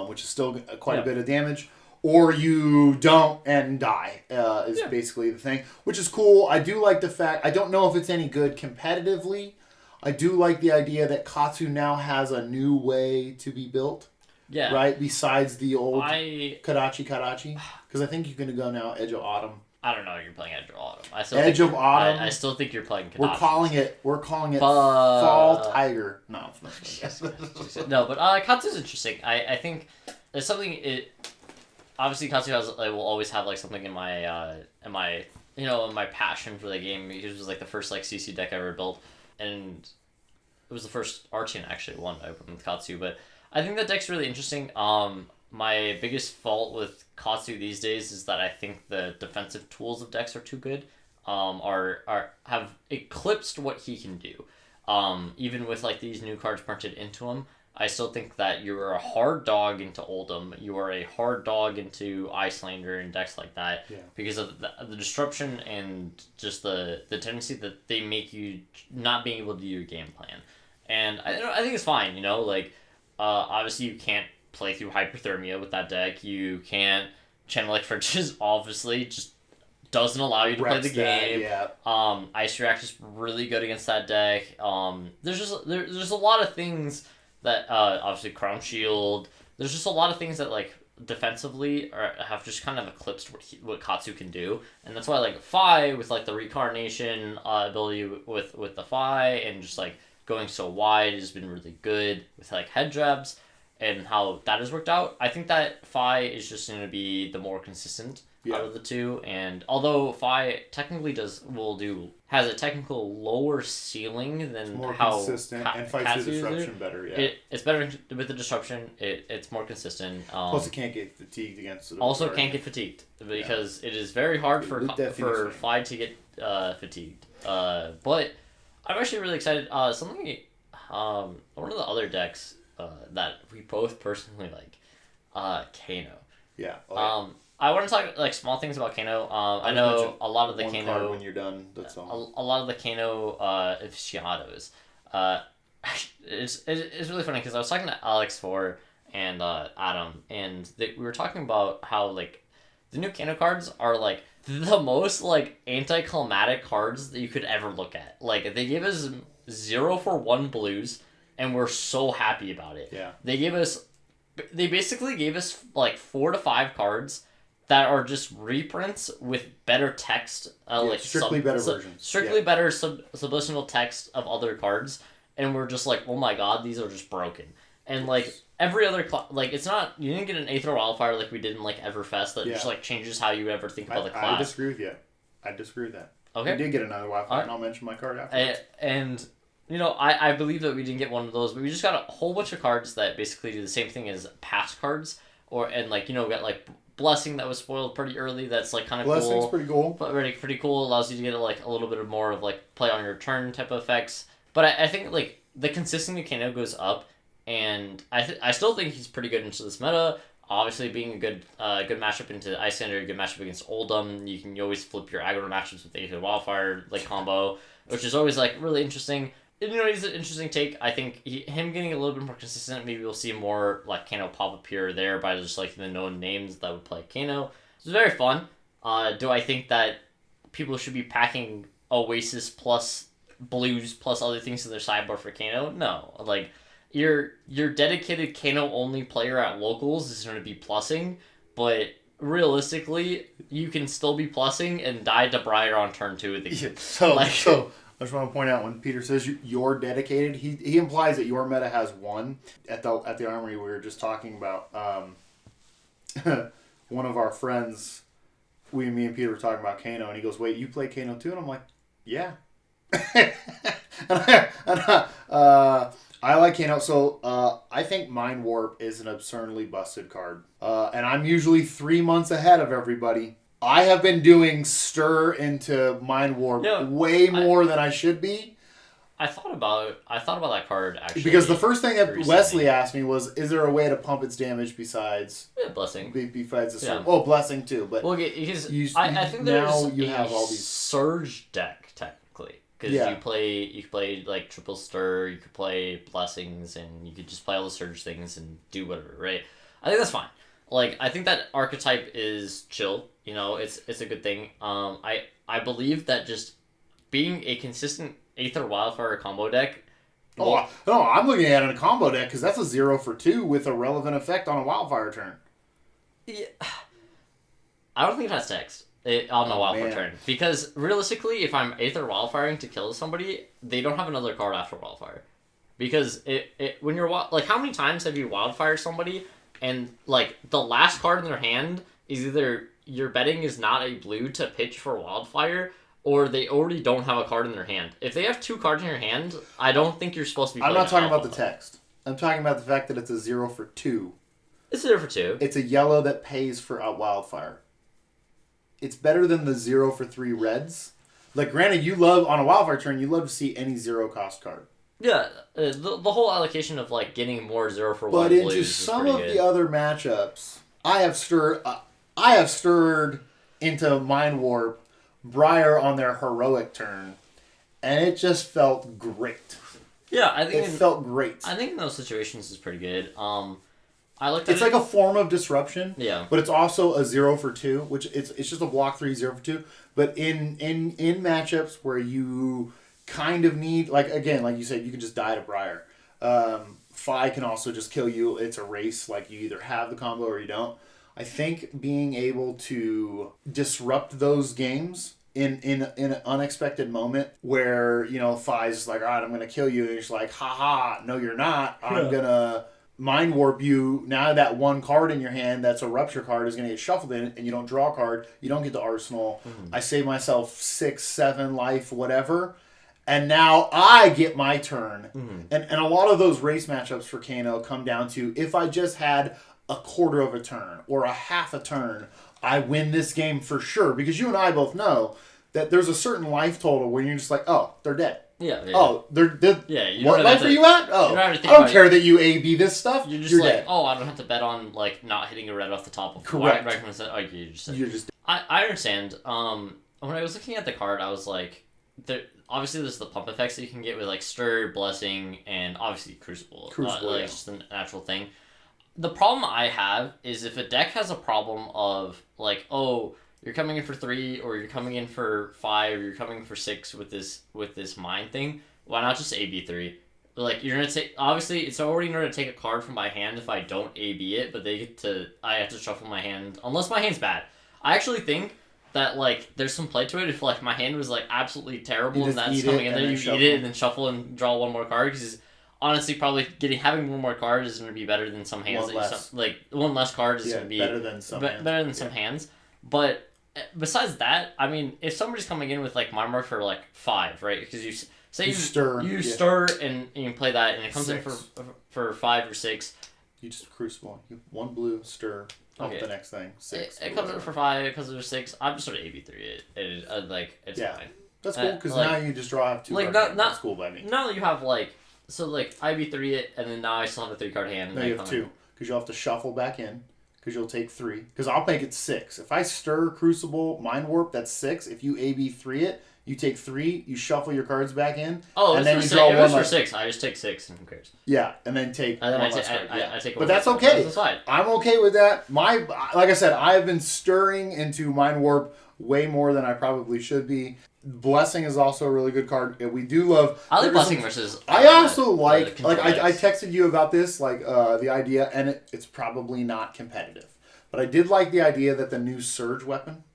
which is still quite a bit of damage. Or you don't and die is basically the thing, which is cool. I do like the fact, I don't know if it's any good competitively. I do like the idea that Katsu now has a new way to be built. Yeah. Right? Besides the old Kadachi. Because I think you're going to go now Edge of Autumn. I don't know if you're playing Edge of Autumn. Edge of Autumn. I still think you're playing Kadachi. We're calling it Fall Tiger. No, it's not. No, but Katsu's interesting. I think there's something, obviously Katsu will always have like something in my passion for the game. It was like the first like CC deck I ever built. And it was the first Archean actually one I opened with Katsu, but I think that deck's really interesting. My biggest fault with Katsu these days is that I think the defensive tools of decks are too good. Have eclipsed what he can do. Even with like these new cards printed into him, I still think that you're a hard dog into Oldhim. You are a hard dog into Icelander and decks like that because of the disruption and just the tendency that they make you not being able to do your game plan. And I think it's fine, obviously you can't play through Hyperthermia with that deck. You can't Channel Like Fridges, obviously, just doesn't allow you to play the game. Ice React is really good against that deck. There's just a lot of things that obviously Crown Shield. There's just a lot of things that like defensively have just kind of eclipsed what Katsu can do, and that's why like Fi with like the Reincarnation ability with the Fi and just like going so wide has been really good with like head drabs and how that has worked out. I think that Fi is just going to be the more consistent out of the two, and although Fi technically has a technical lower ceiling than it's more how consistent and fights the disruption better. It's better with the disruption. It's more consistent. Plus, it can't get fatigued against it. Also, can't get fatigued because it is very hard for Fi to get fatigued. But I'm actually really excited. One of the other decks that we both personally like, Kano. Yeah. I want to talk like small things about Kano. I know a lot of the Kano. Card when you're done. That's all. A lot of the Kano aficionados. It's really funny because I was talking to Alex and Adam, and we were talking about how like the new Kano cards are like the most like anticlimactic cards that you could ever look at. Like they gave us 0 for 1 blues, and we're so happy about it. Yeah. They basically gave us like 4 to 5 cards that are just reprints with better text, strictly better versions. Strictly better subliminal text of other cards, and we're just like, oh my god, these are just broken. And like every other it's not, you didn't get an Aether Wildfire like we did in like Everfest that just like changes how you ever think about the class. I disagree with you. I disagree with that. Okay. We did get another Wildfire, and I'll mention my card afterwards. And I believe that we didn't get one of those, but we just got a whole bunch of cards that basically do the same thing as past cards, we got like Blessing that was spoiled pretty early. That's like kind of cool. Blessing's pretty cool. But pretty cool. Allows you to get like a little bit more of like play on your turn type of effects. But I think like the consistency of Kano goes up, and I still think he's pretty good into this meta. Obviously, being a good matchup into Iyslander, good matchup against Oldhim. You always flip your aggro matchups with Aether Wildfire like combo, which is always like really interesting. And, he's an interesting take. I think him getting a little bit more consistent, maybe we'll see more like Kano pop up here or there by just like the known names that would play Kano. It's very fun. Do I think that people should be packing Oasis plus Blues plus other things to their sideboard for Kano? No. Like, your dedicated Kano only player at locals is going to be plussing, but realistically, you can still be plussing and die to Briar on turn 2 of the game. So I just want to point out when Peter says you're dedicated, he implies that your meta has one. At the armory we were just talking about, one of our friends, me and Peter were talking about Kano, and he goes, "Wait, you play Kano too?" And I'm like, "Yeah." I like Kano, so I think Mind Warp is an absurdly busted card, and I'm usually 3 months ahead of everybody. I have been doing Stir into Mind Warp way more than I should be. I thought about that card actually. Because the first thing that Wesley asked me was, is there a way to pump its damage besides Blessing? Besides the Surge? Oh, Blessing too, but because I think there's you have all these Surge deck technically. Because you could play like triple Stir, you could play Blessings, and you could just play all the Surge things and do whatever, right? I think that's fine. Like, I think that archetype is chill. It's a good thing. I believe that just being a consistent Aether Wildfire combo deck. I'm looking at it in a combo deck because that's a 0 for 2 with a relevant effect on a Wildfire turn. Yeah, I don't think it has text on the Wildfire turn, because realistically, if I'm Aether Wildfiring to kill somebody, they don't have another card after Wildfire, because when you're like, how many times have you Wildfire somebody and like the last card in their hand is either your betting is not a blue to pitch for Wildfire, or they already don't have a card in their hand. If they have 2 cards in your hand, I don't think you're supposed to be. I'm not talking about the text. I'm talking about the fact that it's a 0 for 2. It's a 0 for 2. It's a yellow that pays for a Wildfire. It's better than the 0 for 3 reds. Like, granted, you love on a Wildfire turn, you love to see any 0 cost card. Yeah, the whole allocation of like getting more 0 for 1 but blues into is some pretty of good. the other matchups, I have stirred into Mind Warp Briar on their heroic turn, and it just felt great. Yeah, I think it felt great. I think in those situations is pretty good. I looked at it's like a form of disruption. Yeah, but it's also a 0 for 2, which it's just a block 3 0 for 2. But in matchups where you kind of need, like, again, like you said, you can just die to Briar. Fi can also just kill you. It's a race. Like, you either have the combo or you don't. I think being able to disrupt those games in an unexpected moment where, Fi's like, all right, I'm going to kill you. And you're just like, haha, no, you're not. I'm going to Mind Warp you. Now that one card in your hand that's a Rupture card is going to get shuffled in, and you don't draw a card. You don't get the Arsenal. I save myself 6, 7 life, whatever. And now I get my turn. And a lot of those race matchups for Kano come down to, if I just had a quarter of a turn or a half a turn, I win this game for sure. Because you and I both know that there's a certain life total where you're just like, oh, they're dead. Yeah. Oh, they're dead. Yeah. What life are you at? Oh, I don't care that you A-B this stuff. You're just you're like, dead. Oh, I don't have to bet on like not hitting a red off the top of correct. You're just. I understand. When I was looking at the card, I was like, obviously there's the pump effects that you can get with like Stir, Blessing, and obviously Crucible. Like, just a natural thing. The problem I have is if a deck has a problem of like, oh, you're coming in for 3, or you're coming in for 5, or you're coming in for 6 with this mind thing, why not just AB 3? Like, you're gonna take, obviously it's already gonna take a card from my hand if I don't AB it, but I have to shuffle my hand unless my hand's bad. I actually think that like there's some play to it if like my hand was like absolutely terrible and that's coming in there, you eat it and then shuffle and draw one more card, because honestly, probably having one more card is going to be better than some hands. One less card is going to be better than some hands. But besides that, I mean, if somebody's coming in with like Marmor for like 5, right? Because you stir and you can play that, and it comes 6. In for 5 or 6. You just Crucible. You 1 blue, Stir, Pump the next thing. 6. It comes in for 5. It comes in for 6. I'm just sort of AB3. It's fine. That's cool because now you just draw have 2 like cards. not That's cool by me. Now you have like IB3 it, and then now I still have a 3 card hand. No, you have 2 because you'll have to shuffle back in because you'll take 3. Because I'll make it 6. If I stir Crucible Mind Warp, that's 6. If you AB3 it, you take 3. You shuffle your cards back in. Oh, and then you draw 1 for 6. I just take 6 and who cares? Yeah, and then take. And then one less card. I take. But that's okay. That's fine. I'm okay with that. Like I said, I have been stirring into Mind Warp way more than I probably should be. Blessing is also a really good card. We do love. I like Blessing versus. I also like I texted you about this, the idea, and it's probably not competitive, but I did like the idea that the new Surge weapon,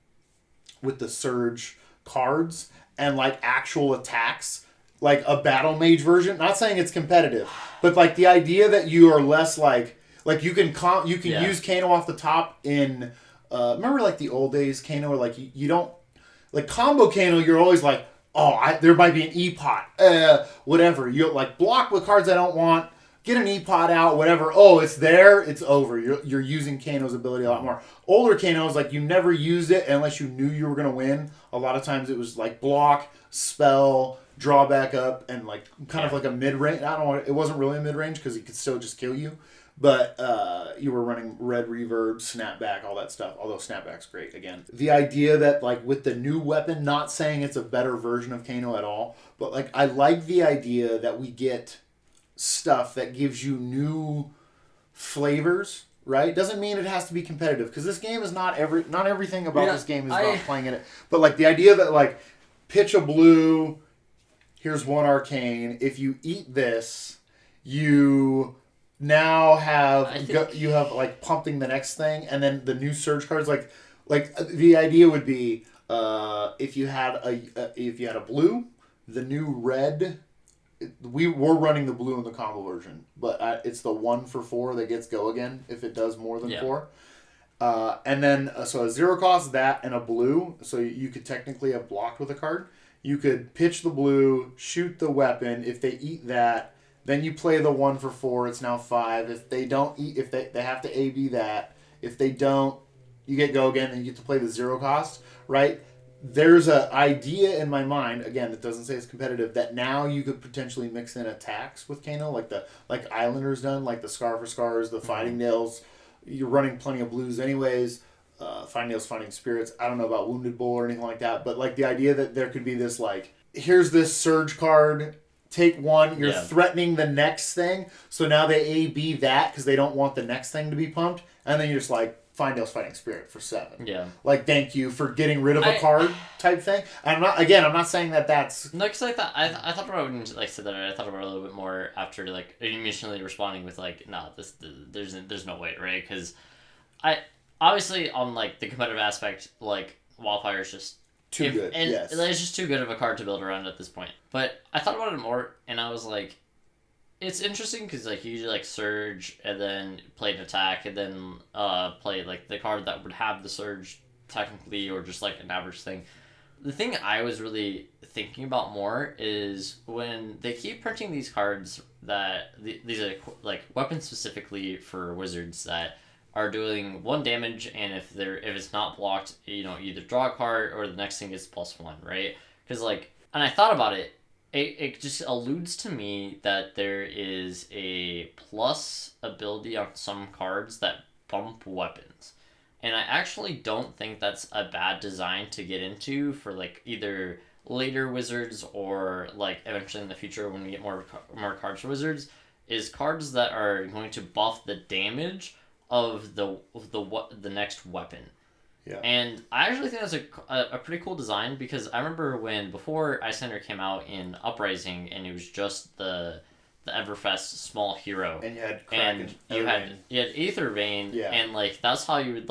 with the Surge cards and like actual attacks, like a Battle Mage version. Not saying it's competitive, but like the idea that you are less like you can use Kano off the top in. Remember like the old days Kano, where like you don't. Like combo Kano, you're always like, there might be an E-Pot, whatever. You like block with cards I don't want, get an E-Pot out, whatever. Oh, it's there, it's over. You're using Kano's ability a lot more. Older Kanos, like you never used it unless you knew you were gonna win. A lot of times it was like block, spell, draw back up, and like kind of like a mid range. I don't know. It wasn't really a mid range because he could still just kill you. But you were running red reverb, snapback, all that stuff. Although snapback's great again. The idea that like with the new weapon, not saying it's a better version of Kano at all, but like I like the idea that we get stuff that gives you new flavors. Right? Doesn't mean it has to be competitive because this game is not everything about this game is about playing it. But like the idea that like pitch a blue, here's 1 arcane. If you eat this, you now you have like pumping the next thing, and then the new Surge cards like the idea would be if you had a blue, the new red. We're running the blue in the combo version, but it's the 1 for 4 that gets go again if it does more than 4. And then so a 0 cost, that and a blue, so you could technically have blocked with a card. You could pitch the blue, shoot the weapon. If they eat that, then you play the 1 for 4. It's now 5. If they don't eat, if they have to AB that. If they don't, you get go again, and you get to play the 0 cost. Right? There's an idea in my mind, again, that doesn't say it's competitive, that now you could potentially mix in attacks with Kano, like Islanders done, like the Scar for Scars, the Fighting Nails. You're running plenty of blues anyways. Fighting Nails, Fighting Spirits. I don't know about Wounded Bull or anything like that, but like the idea that there could be this like, here's this Surge card, take 1, you're threatening the next thing, so now they AB that because they don't want the next thing to be pumped, and then you're just like, Findale's Fighting Spirit for 7. Yeah. Like, thank you for getting rid of a card type thing. And I'm not saying that that's... No, because I thought about it when you said that, I thought about it a little bit more after, like, initially responding with, like, there's no way, right? Because obviously, on, like, the competitive aspect, like, Wildfire is just... Too good, and yes. It's just too good of a card to build around at this point. But I thought about it more, and I was like... It's interesting because like you usually like Surge and then play an attack and then play like the card that would have the Surge technically or just like an average thing. The thing I was really thinking about more is when they keep printing these cards that these are like weapons specifically for wizards that are doing 1 damage, and if it's not blocked, either draw a card or the next thing is +1, right? Because like, and I thought about it. It just alludes to me that there is a plus ability on some cards that bump weapons. And I actually don't think that's a bad design to get into for like either later wizards or like eventually in the future when we get more cards for wizards, is cards that are going to buff the damage of the next weapon. Yeah. And I actually think that's a pretty cool design because I remember before Icelander came out in Uprising and it was just the Everfest small hero. And you had Kraken. And you had Aether Vein. Yeah. And like that's how you'd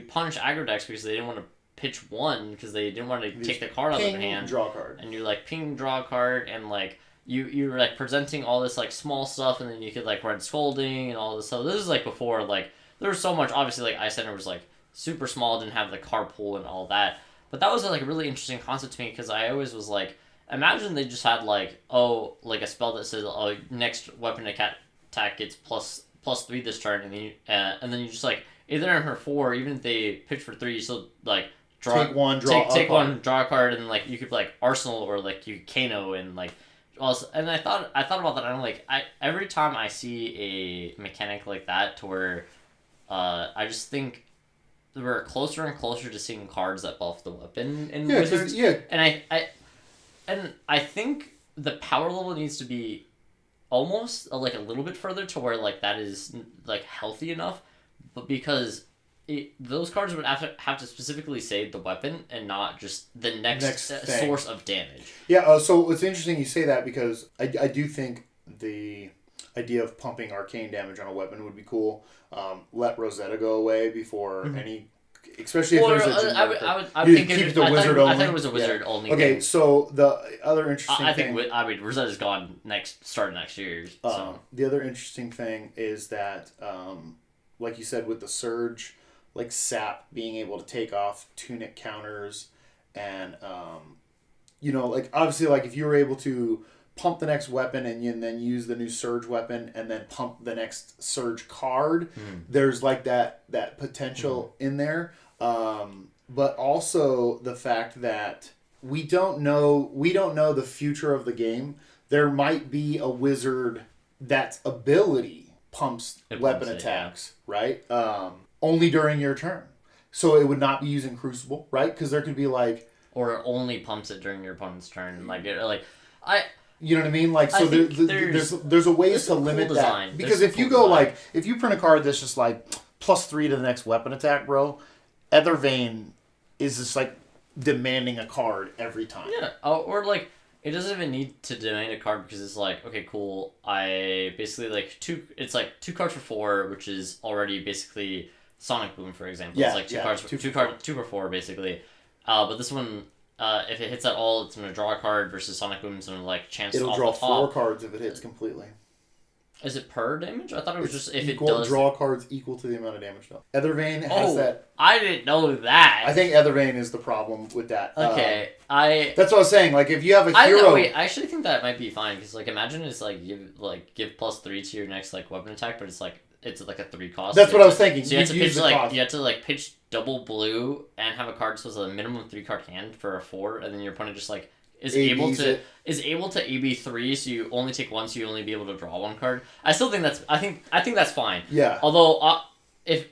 punish aggro decks because they didn't want to pitch 1 because they didn't want to take the card out of their hand. Draw card. And you like ping, draw a card, and like you were like presenting all this like small stuff, and then you could like run Scolding and all this stuff. This is like before like there was so much. Obviously, like Icelander was like super small, didn't have the carpool and all that. But that was like a really interesting concept to me because I always was like, imagine they just had like a spell that says next weapon attack gets plus 3 this turn, and then you just like either in her 4, even if they pitch for 3, you still like draw take one, draw take one, draw a card, and like you could like Arsenal or like you could Kano and like also. And I thought about that. I'm like every time I see a mechanic like that to where I just think we're closer and closer to seeing cards that buff the weapon in Wizards. And I think the power level needs to be almost like a little bit further to where like that is like healthy enough, but because those cards would have to specifically save the weapon and not just the next source of damage. Yeah. So it's interesting you say that because I do think the idea of pumping arcane damage on a weapon would be cool. Let Rosetta go away before any, especially if there's a generic. I would think keep the wizard only. I thought it was a wizard only. Okay, game. So the other interesting thing. I mean, Rosetta's gone starting next year. So. The other interesting thing is that, like you said, with the surge, like Sap being able to take off tunic counters, and like obviously, like if you were able to pump the next weapon and then use the new surge weapon and then pump the next surge card, there's like that potential in there. But also the fact that we don't know the future of the game. There might be a wizard that's ability pumps weapon attacks, right? Only during your turn. So it would not be using Crucible, right? Because there could be like... Or it only pumps it during your opponent's turn. You know what I mean? Like, so there's a ways to limit cool that. Because if you go like, if you print a card that's just like +3 to the next weapon attack, bro, Ethervein is just like demanding a card every time. Yeah, or like, it doesn't even need to demand a card because it's like, okay, cool, I basically like it's like 2 cards for 4, which is already basically Sonic Boom, for example. Yeah, it's like 2 for 4, basically. But this one... if it hits at all, it's going to draw a card versus Sonic Boom's going to like chance It'll off draw the top. 4 cards if it hits completely. Is it per damage? I thought it was just if equal, it does... draw cards equal to the amount of damage dealt. Ethervein has that... I didn't know that. I think Ethervein is the problem with that. Okay, That's what I was saying. Like, if you have a hero... I actually think that might be fine, because like, imagine it's like, give +3 to your next like weapon attack, but it's like a 3 cost. That's what I was thinking. So you have to pitch double blue and have a card so it's a minimum 3 card hand for a 4, and then your opponent just like is able to AB 3, so you only take 1, so you only be able to draw 1 card. I still think I think that's fine. Yeah. Although if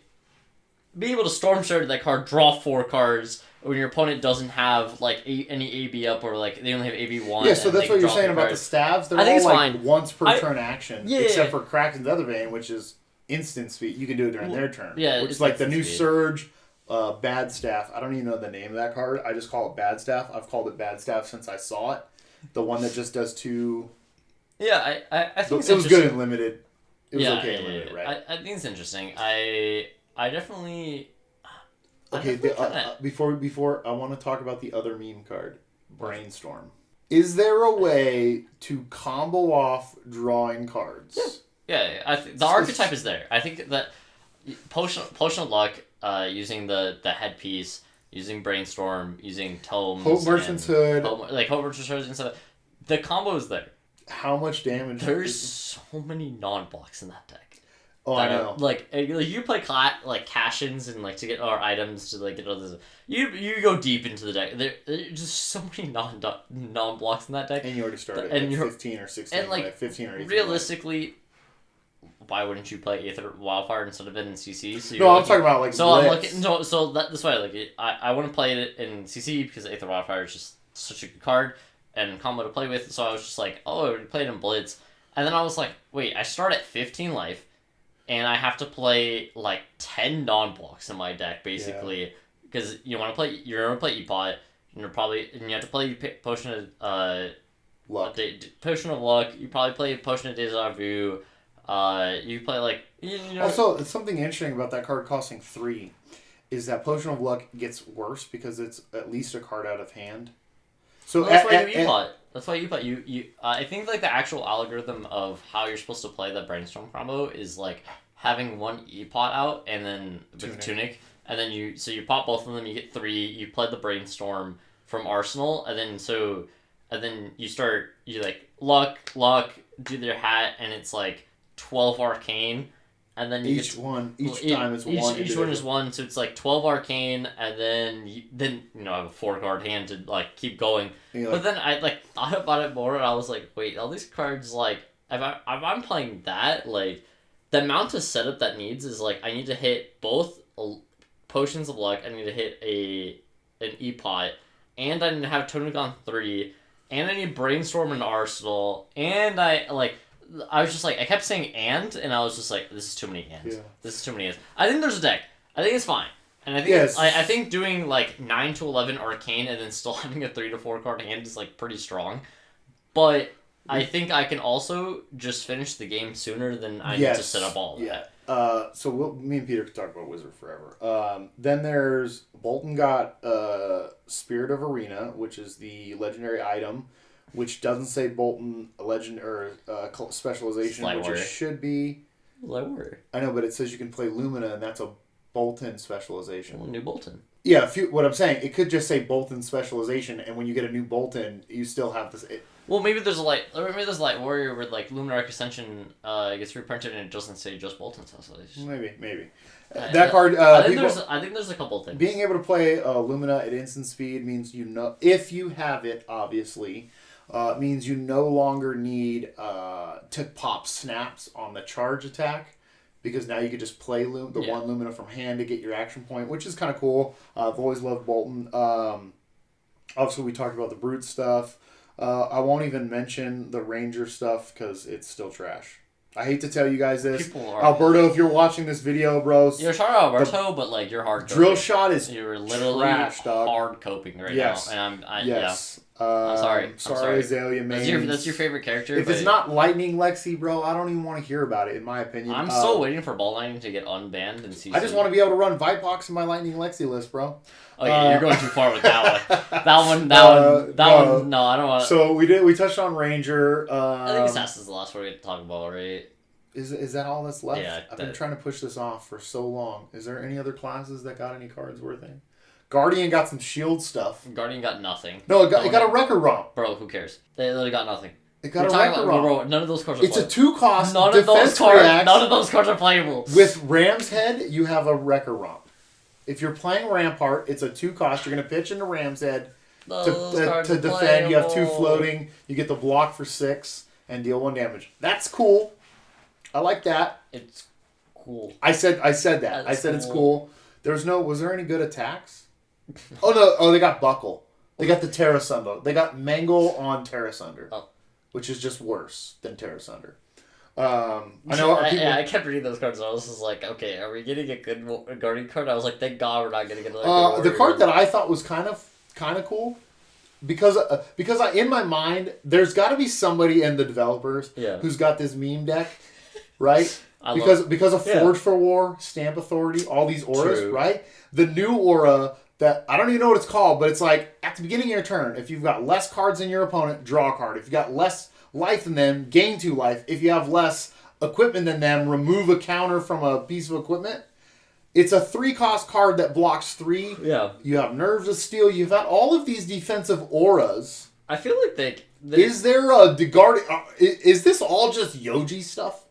being able to Storm Shard that card, draw 4 cards when your opponent doesn't have like any AB up, or like they only have AB 1. Yeah, so that's what you're saying about the stabs. They're all like fine. Once per turn action, except for Kraken's Ethervein, which is instant speed. You can do it during their turn. Yeah, which is like the new Surge. Bad Staff. I don't even know the name of that card. I just call it Bad Staff. I've called it Bad Staff since I saw it. The one that just does 2. Yeah, I think it was good in limited. It was okay in limited, right? I think it's interesting. I definitely. Okay, before I want to talk about the other meme card, Brainstorm. Is there a way to combo off drawing cards? Yeah. I think the archetype is there. I think that Potion of Luck. Using the headpiece, using Brainstorm, using Tomes, Hope Merchant's Hood, Hope Merchant's Hood and stuff. The combo is there. How much damage? There's so many non-blocks in that deck. Oh, I know. Like you play cash-ins and like to get our items to like get others. You go deep into the deck. There's just so many non-blocks in that deck. And you already started at 15 or 16, and like 15 or 18. Realistically. Why wouldn't you play Aether Wildfire instead of it in CC? So I'm talking about like. So I'm looking. So that's why I like it. I want to play it in CC because Aether Wildfire is just such a good card and combo to play with. So I was just like, I would play it in Blitz, and then I was like, wait, I start at 15 life, and I have to play like 10 non-blocks in my deck basically because you're gonna play Epot, and you have to play Potion of Luck. Potion of Luck. You probably play Potion of Deja Vu. You play like Also, something interesting about that card costing 3 is that Potion of Luck gets worse because it's at least a card out of hand. So that's why you Epot. That's why you Epot. You I think like the actual algorithm of how you're supposed to play the Brainstorm combo is like having 1 Epot out and then with Tunic, and then you pop both of them. You get 3. You play the Brainstorm from Arsenal, and then you like luck do their hat, and it's like 12 arcane, and then you each time it's one. Each one is one, so it's like 12 arcane, and then you have a 4-card hand to like keep going. But then I like thought about it more, and I was like, wait, all these cards like if I'm playing that, like the amount of setup that needs is like I need to hit both potions of luck. I need to hit an E-pot, and I need to have Tonic on 3, and I need Brainstorm and Arsenal, and I was just like, I kept saying and I was just like, this is too many ands. Yeah. This is too many ands. I think there's a deck. I think it's fine. And I think I think doing like 9 to 11 arcane and then still having a 3 to 4 card hand is like pretty strong. But I think I can also just finish the game sooner than I need to set up all of that. So me and Peter could talk about Wizard forever. Then there's Bolton got Spirit of Arena, which is the legendary item, which doesn't say Bolton legend or specialization, which it should be. Light Warrior. I know, but it says you can play Lumina, and that's a Bolton specialization. Well, new Bolton. Yeah, what I'm saying, it could just say Bolton specialization, and when you get a new Bolton, you still have this. Well, maybe there's Light Warrior where like Lunar Arc Ascension gets reprinted and it doesn't say just Bolton specialization. Maybe. That card. I think there's a couple things. Being able to play Lumina at instant speed means if you have it, obviously, means you no longer need to pop snaps on the charge attack. Because now you could just play one Lumina from hand to get your action point, which is kind of cool. I've always loved Bolton. Obviously, we talked about the Brute stuff. I won't even mention the Ranger stuff because it's still trash. I hate to tell you guys this. Alberto, if you're watching this video, bro. You're sorry, Alberto, but like you're hard coping. Drill shot is you're literally trash, dog. Hard coping right now. And I'm sorry. I'm sorry. Azalea Mains. That's your favorite character. If it's not Lightning Lexi, bro, I don't even want to hear about it, in my opinion. I'm still waiting for Ball Lightning to get unbanned and see. I just want to be able to run Vipox in my Lightning Lexi list, bro. Okay, you're going too far with that one. That one. No, I don't want. So we touched on Ranger. I think Assassin's the last one we get to talk about, right? Is that all that's left? Yeah. I've been trying to push this off for so long. Is there any other classes that got any cards worth it? Guardian got some shield stuff. Guardian got nothing. No, it got a Wrecker Romp. Bro, who cares? They literally got nothing. It got a Wrecker Romp. Bro, none of those cards are playable. It's a 2-cost none defense none of those cards are playable. With Ram's Head, you have a Wrecker Romp. If you're playing Rampart, it's a 2-cost. You're going to pitch into Ram's Head to defend. Playable. You have 2 floating. You get the block for 6 and deal 1 damage. That's cool. I like that. It's cool. I said that. That's I said cool. It's cool. Was there any good attacks? Oh, they got Buckle. They got the Terra Sunder. They got Mangle on Terra Sunder, which is just worse than Terra Sunder. I know. I kept reading those cards. And I was just like, okay, are we getting a good Guardian card? I was like, thank God we're not getting another. The card that I thought was kind of cool, because in my mind, there's got to be somebody in the developers who's got this meme deck, right? Because of Forge for War, Stamp Authority, all these auras, right? The new aura. That I don't even know what it's called, but it's like at the beginning of your turn, if you've got less cards than your opponent, draw a card. If you've got less life than them, gain 2 life. If you have less equipment than them, remove a counter from a piece of equipment. It's a 3-cost card that blocks 3. Yeah. You have Nerves of Steel. You've got all of these defensive auras. I feel like they is there a Degard? Is this all just Yoji stuff?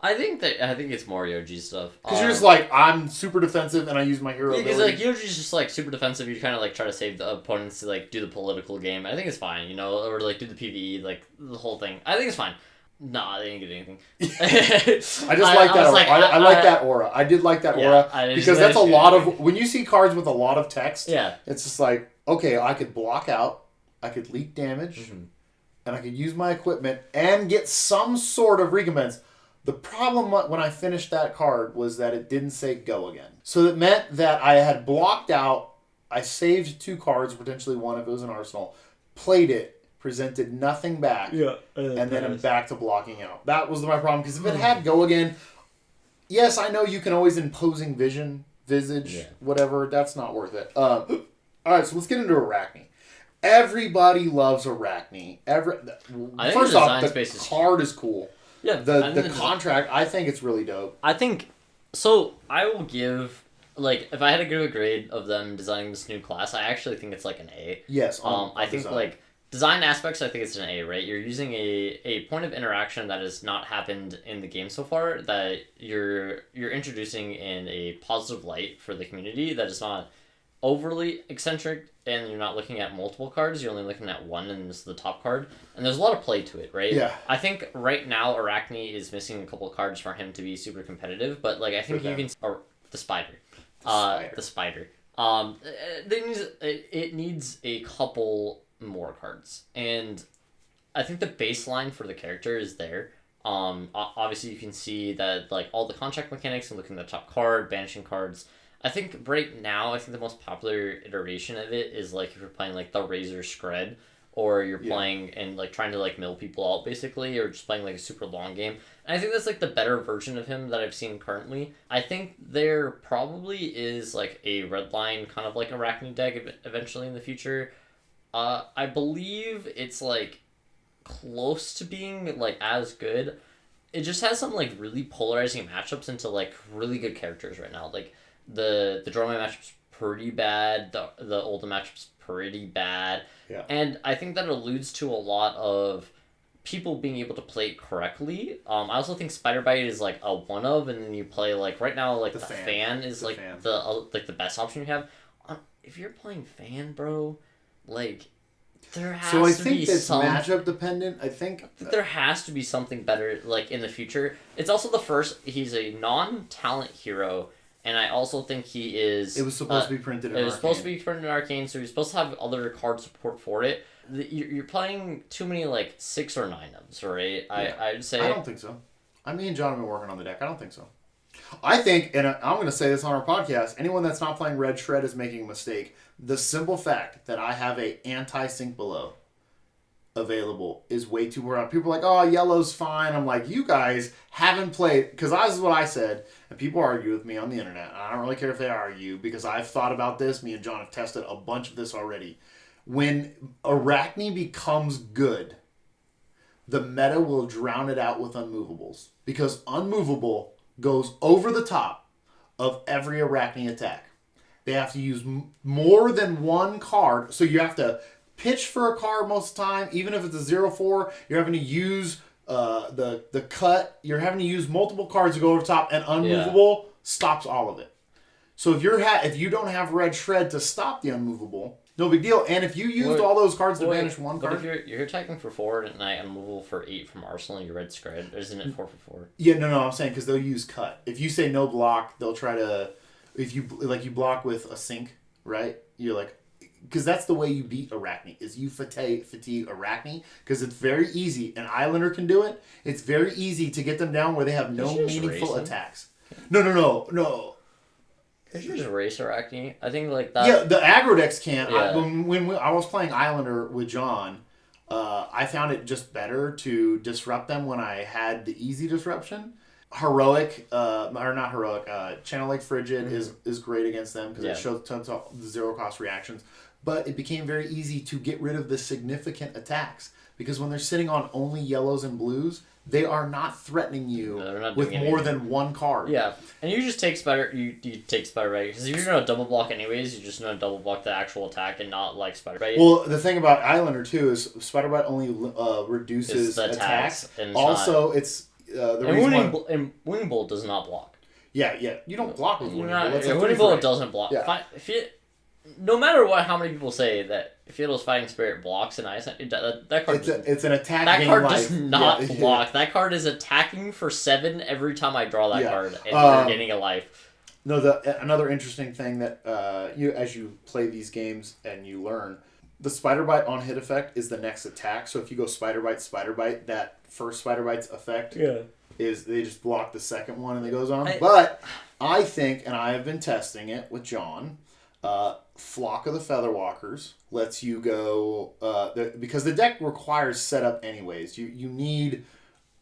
I think it's more Yoji stuff. Because you're just like, I'm super defensive and I use my hero ability. Because like Yoji's just like super defensive. You kind of like try to save the opponents to like do the political game. I think it's fine, or like do the PvE, like the whole thing. I think it's fine. Nah, they didn't get anything. I like that aura. I like that aura. I did like that aura because that's a lot of when you see cards with a lot of text. Yeah, it's just like, okay, I could block out, I could leak damage, and I could use my equipment and get some sort of recompense. The problem when I finished that card was that it didn't say go again. So it meant that I had blocked out, I saved 2 cards, potentially 1 if it was an arsenal, played it, presented nothing back, and then I'm back to blocking out. That was my problem, because if it had go again, yes, I know you can always imposing visage, whatever, that's not worth it. Alright, so let's get into Arachne. Everybody loves Arachne. First off, the card is cool. Yeah, the contract, I think it's really dope. I think, so I will give, like, if I had to give a grade of them designing this new class, I actually think it's like an A. Yes. I think, like, design aspects, I think it's an A, right? You're using a point of interaction that has not happened in the game so far, that you're introducing in a positive light for the community, that is not overly eccentric, and you're not looking at multiple cards, you're only looking at one, and this is the top card. And there's a lot of play to it, right? Yeah. I think right now Arachne is missing a couple of cards for him to be super competitive, but like I think you can... Or the spider. The spider. It needs a couple more cards, and I think the baseline for the character is there. Obviously you can see that like all the contract mechanics and looking at the top card, banishing cards. I think right now, the most popular iteration of it is like if you're playing like the Razor Scred, or you're playing and like trying to like mill people out basically, or just playing like a super long game. And I think that's like the better version of him that I've seen currently. I think there probably is like a red line kind of like Arachne deck eventually in the future. I believe it's like close to being like as good. It just has some like really polarizing matchups into like really good characters right now. Like the Dromai matchup's pretty bad. The Oldhim matchup's pretty bad. Yeah. And I think that alludes to a lot of people being able to play it correctly. I also think Spider Bite is like a one of, and then you play like right now like the fan is like the best option you have. If you're playing fan, bro, like there has to be some... So I think that's matchup dependent. I think there has to be something better like in the future. It's also the first. He's a non-talent hero. And I also think he is... It was supposed to be printed in Arcane. It was supposed to be printed in Arcane, so he's supposed to have other card support for it. You're playing too many, like, 6 or 9-ofs, right? Yeah. I'd say... I don't think so. Me and John have been working on the deck. I don't think so. I think, and I'm going to say this on our podcast, anyone that's not playing Red Shred is making a mistake. The simple fact that I have a anti-sync below available is way too broad. People are like, oh, yellow's fine. I'm like, you guys haven't played, because this is what I said, and people argue with me on the internet. I don't really care if they argue, because I've thought about this. Me and John have tested a bunch of this already. When Arachne becomes good, the meta will drown it out with Unmovables, because Unmovable goes over the top of every Arachne attack. They have to use more than one card, so you have to pitch for a card most of the time, even if it's a 0/4. You're having to use the cut. You're having to use multiple cards to go over the top, and Unmovable stops all of it. So if you don't have Red Shred to stop the Unmovable, no big deal. And if you used all those cards to banish one card, but if you're attacking for 4 and I Unmovable for 8 from Arsenal, your Red Shred, isn't it 4 for 4? Yeah, no, I'm saying because they'll use cut. If you say no block, they'll try to. If you block with a sync, right? You're like. Because that's the way you beat Arachne, is you fatigue Arachne, because it's very easy. An Islander can do it. It's very easy to get them down where they have no meaningful attacks. No. Could you just race Arachne? I think like that... Yeah, the aggro decks can. Yeah. When I was playing Islander with John, I found it just better to disrupt them when I had the easy disruption. Heroic, not heroic, Channel Lake Frigid is great against them because it shows tons of zero cost reactions. But it became very easy to get rid of the significant attacks because when they're sitting on only yellows and blues, they are not threatening you with more than one card. Yeah, and you just take Spider. You take Spider Bite because if you're gonna double block anyways, you're just gonna double block the actual attack and not like Spider Bite. Well, the thing about Islander too is Spider Bite only reduces attacks. And also, it's Wounding Bolt does not block. Yeah, you don't block with Wounding Bolt. Wounding Bolt doesn't block. Yeah. No matter how many people say that Fiddle's Fighting Spirit blocks an ice, that card it's an attack. That card does not block. That card is attacking for 7 every time I draw that card, and you're getting a life. No, another interesting thing that as you play these games and you learn, the Spider Bite on hit effect is the next attack. So if you go Spider Bite, that first Spider Bite's effect is they just block the second one and it goes on. But I think, and I have been testing it with John. Flock of the Featherwalkers lets you go because the deck requires setup anyways. You need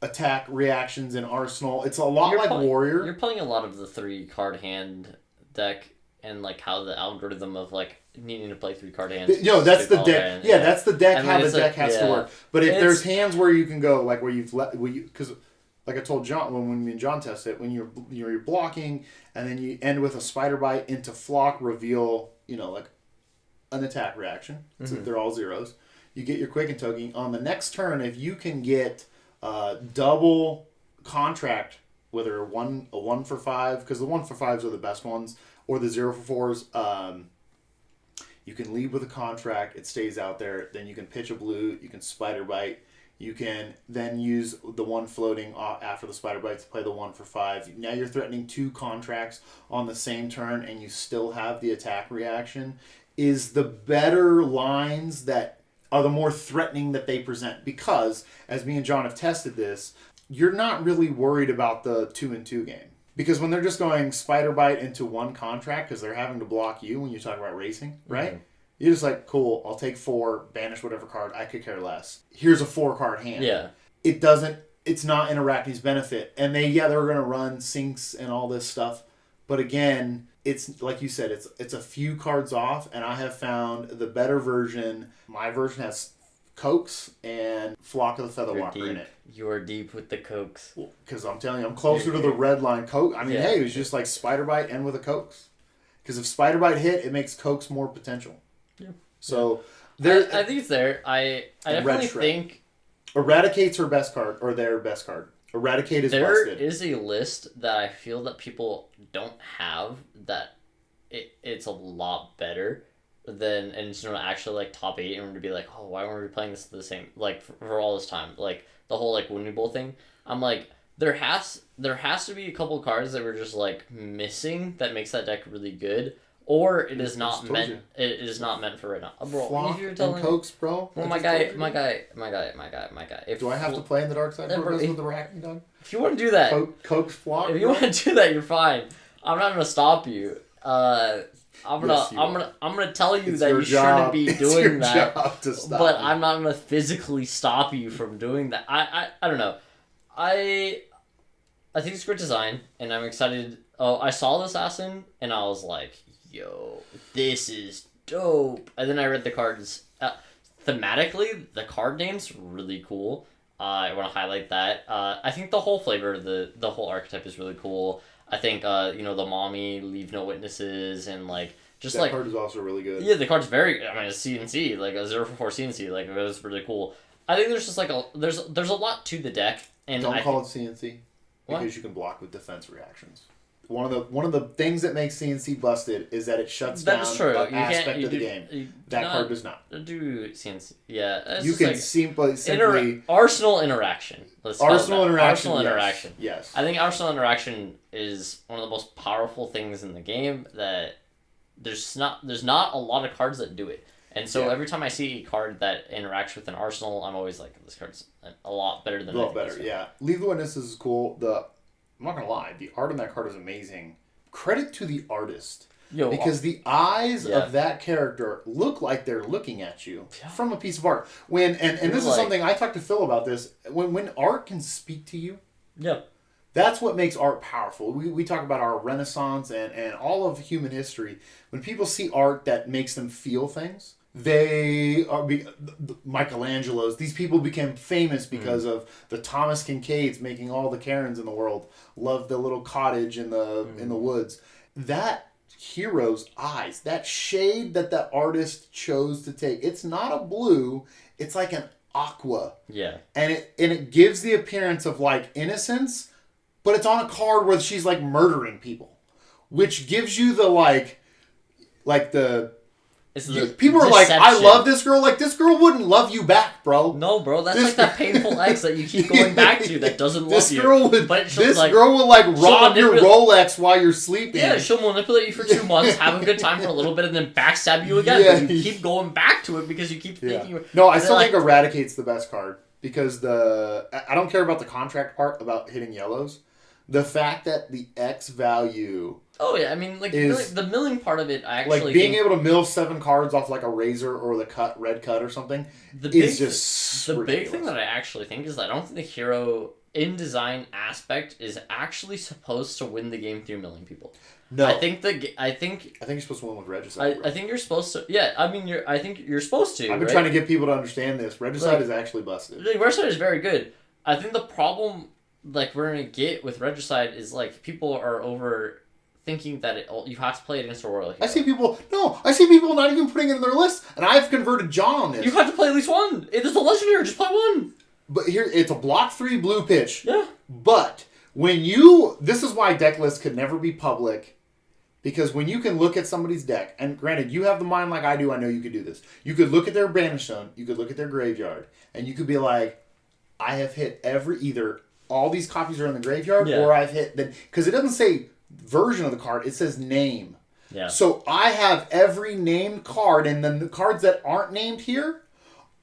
attack reactions in Arsenal. It's a lot like Warrior. You're playing a lot of the 3-card hand deck and like how the algorithm of like needing to play 3-card hands. That's the deck. That's the deck. How the deck has to work. But if there's hands where you can go like where because. Like I told John when me and John test it, when you're blocking and then you end with a Spider Bite into Flock, reveal like an attack reaction. So they're all zeros. you get your Quicken token. On the next turn, if you can get double contract, whether a 1 for 5, because the 1 for 5s are the best ones, or the 0 for 4s, you can lead with a contract. It stays out there. Then you can pitch a blue. You can spider bite. You can then use the one floating after the spider bite to play the 1 for 5. Now you're threatening 2 contracts on the same turn, and you still have the attack reaction. Is the better lines that are the more threatening that they present, because as me and John have tested this, you're not really worried about the 2-2 game. Because when they're just going spider bite into 1 contract because they're having to block you when you talk about racing, right? Mm-hmm. You're just like, cool, I'll take 4, banish whatever card, I could care less. Here's a 4-card hand. Yeah. It's not Interactive's benefit. And they're going to run sinks and all this stuff. But again, it's like you said, it's a few cards off, and I have found the better version. My version has Cokes and Flock of the Featherwalker in it. You're deep with the Cokes. Because I'm telling you, I'm closer to the red line Coke. I mean, hey, it was just like Spider Bite and with a Cokes. Because if Spider Bite hit, it makes Cokes more potential. Yeah. So I think it's there. I definitely think Eradicate's her best card, or their best card. Eradicate is busted. There is a list that I feel that people don't have that it's a lot better than, and it's actually like top 8, and we're to be like, oh, why weren't we playing this the same like for all this time, like the whole like Wounded Bowl thing. I'm like, there has to be a couple cards that we're just like missing that makes that deck really good, or it is not meant. It is not meant for right now, bro. Flock and Cokes, bro. Well, my guy. If do I have to play in the dark side with the Racking Dog? If you want to do that, Cokes Flock. If you want to do that, you're fine. I'm not gonna stop you. I'm gonna tell you that you shouldn't be doing that. But I'm not gonna physically stop you from doing that. I don't know. I think it's great design, and I'm excited. Oh, I saw the Assassin, and I was like, yo, this is dope. And then I read the cards. Thematically, the card name's really cool. I want to highlight that. I think the whole flavor, the whole archetype is really cool. I think, the mommy, leave no witnesses, and like, just that like... That card is also really good. Yeah, the card's very, it's CNC, like a 0 for 4 CNC, like, it was really cool. I think there's just like there's a lot to the deck, and don't call it CNC, because you can block with defense reactions. One of the things that makes CNC busted is that it shuts down an aspect of the game. That card does not. Do CNC. Yeah. You can simply... Arsenal interaction. Arsenal interaction. Yes. I think Arsenal interaction is one of the most powerful things in the game that there's not a lot of cards that do it. And so every time I see a card that interacts with an Arsenal, I'm always like, this card's a lot better than... A lot better, yeah. Leave the Witnesses is cool. I'm not going to lie, the art on that card is amazing. Credit to the artist. Because the eyes of that character look like they're looking at you from a piece of art. And this is something, I talked to Phil about this, when art can speak to you, that's what makes art powerful. We talk about our Renaissance and all of human history. When people see art that makes them feel things, they are Michelangelo's. These people became famous because of the Thomas Kincaids making all the Karens in the world love the little cottage in the woods. That hero's eyes, that shade that artist chose to take, it's not a blue, it's like an aqua. Yeah. And it gives the appearance of like innocence, but it's on a card where she's like murdering people, which gives you the people are like, I love this girl. Like, this girl wouldn't love you back, bro. No, bro. That's like that painful ex that you keep going back to that doesn't love you. This girl will rob your Rolex while you're sleeping. Yeah, she'll manipulate you for 2 months, have a good time for a little bit, and then backstab you again. Yeah. But you keep going back to it because you keep thinking... No, I still think Eradicate's the best card. Because I don't care about the contract part about hitting yellows. The fact that the X value... Oh, yeah. I mean, the milling part of it, I actually like, being able to mill 7 cards off, like, a razor or the red cut or something is just the big thing that I actually think is that I don't think the hero in design aspect is actually supposed to win the game through milling people. No. I think you're supposed to win with Regicide. I think you're supposed to... Yeah, I mean, I think you're supposed to, I've been trying to get people to understand this. Regicide is actually busted. Regicide is very good. I think the problem... we're gonna get with Regicide is people are thinking that you have to play it against a royal hero. I see people not even putting it in their list, and I've converted John on this. You have to play at least one. It is a legendary. Just play one. But here, it's a block 3 blue pitch. Yeah. But this is why deck lists could never be public, because when you can look at somebody's deck, and granted, you have the mind like I do, I know you could do this. You could look at their Banish Zone, you could look at their graveyard, and you could be like, I have hit either all these copies are in the graveyard, or I've hit because it doesn't say version of the card, it says name. Yeah. So I have every named card, and then the cards that aren't named here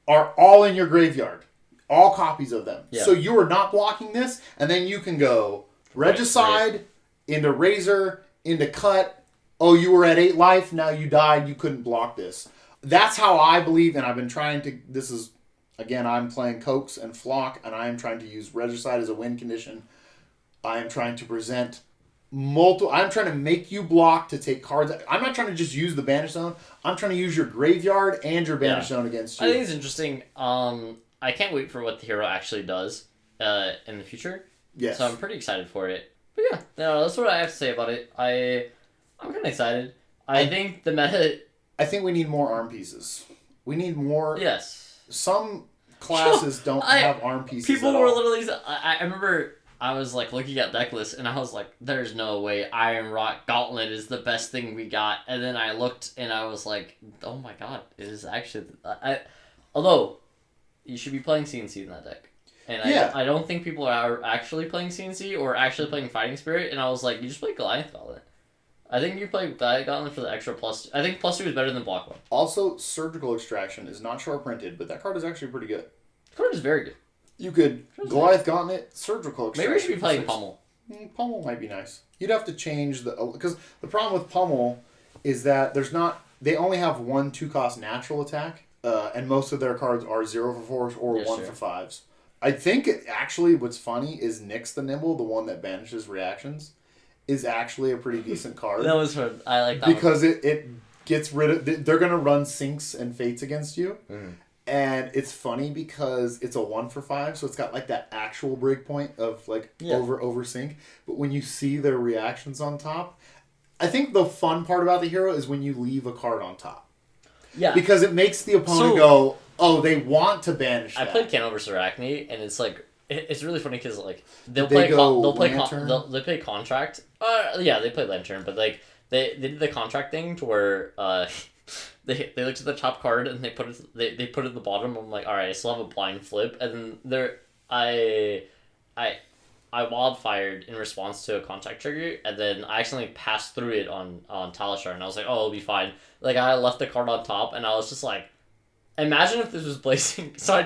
are all in your graveyard. All copies of them. Yeah. So you are not blocking this, and then you can go Regicide, into Razor, into Cut. Oh, you were at 8 life, now you died, you couldn't block this. That's how I believe, and I've been trying to, this is, again, I'm playing Coax and Flock, and I am trying to use Regicide as a win condition. I am trying to present I'm trying to make you block to take cards. I'm not trying to just use the Banish Zone. I'm trying to use your graveyard and your Banish Zone against you. I think it's interesting. I can't wait for what the hero actually does in the future. Yes. So I'm pretty excited for it. But yeah, no, that's what I have to say about it. I'm kind of excited. I think the meta... I think we need more arm pieces. We need more... Yes. Some classes don't have arm pieces People were literally... I remember I was like looking at deck lists and I was like, there's no way Iron Rock Gauntlet is the best thing we got. And then I looked and I was like, oh my god, it is actually... Although... You should be playing CNC in that deck. And I don't think people are actually playing CNC or actually playing Fighting Spirit. And I was like, you just play Goliath Gauntlet. I think you play Goliath Gauntlet for the extra +2. I think +2 is better than block 1. Also, Surgical Extraction is not sharp printed, but that card is actually pretty good. The card is very good. You could Goliath Gauntlet, Surgical Extraction. Maybe we should be playing Pummel. Pummel might be nice. You'd have to change because the problem with Pummel is that they only have 1 2-cost natural attack. And most of their cards are 0 for 4s or 1 for 5s. I think actually what's funny is Nyx the Nimble, the one that banishes reactions, is actually a pretty decent card. That was fun. I like that because it gets rid of... They're going to run Sinks and Fates against you. Mm. And it's funny because it's a 1 for 5, so it's got like that actual breakpoint of over sync. But when you see their reactions on top, I think the fun part about the hero is when you leave a card on top. Yeah. Because it makes the opponent go, oh, they want to banish that. I played Can't Over Arachne, and it's like, it's really funny because like, they'll play Contract. They play Lantern, but like, they did the Contract thing to where, they looked at the top card and they put it at the bottom. I'm like, alright, I still have a blind flip, and then I wildfired in response to a contact trigger, and then I accidentally passed through it on Talishar, and I was like, oh, it'll be fine. Like, I left the card on top, and I was just like, imagine if this was Blazing. So I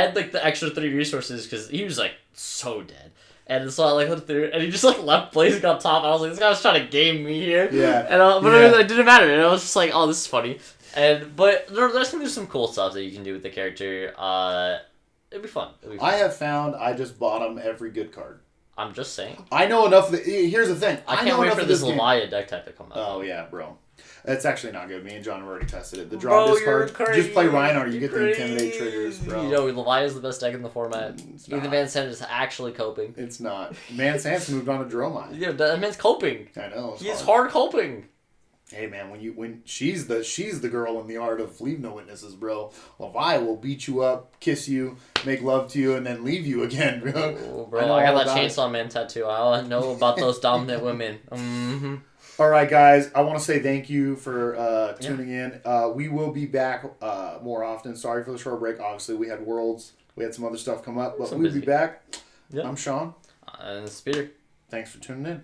had like the extra 3 resources, because he was like, so dead. And so I like looked through, and he just like left Blazing on top, and I was like, this guy was trying to game me here. Yeah. And it didn't matter, and I was just like, oh, this is funny. But there's some cool stuff that you can do with the character. It'd be fun. I have found I just bottom every good card. I'm just saying. I know enough of here's the thing. I can't wait for this Leviathan deck type to come out. Oh, yeah, bro. It's actually not good. Me and John have already tested it. The draw discard. Just play Reinhardt. You get the Intimidate triggers, bro. You know, Leviathan's the best deck in the format. Ethan Van Sant is actually coping. It's not. Van Sant's moved on to Dromai. Yeah, that man's coping. I know. He's hard coping. Hey man, when she's the girl in the art of leave no witnesses, bro. Levi will beat you up, kiss you, make love to you, and then leave you again, bro. Ooh, bro, I got that Chainsaw Man tattoo. I know about those dominant women. Mm-hmm. All right, guys. I want to say thank you for tuning in. We will be back more often. Sorry for the short break. Obviously, we had Worlds. We had some other stuff come up, but we'll be back. Yep. I'm Sean. And it's Peter. Thanks for tuning in.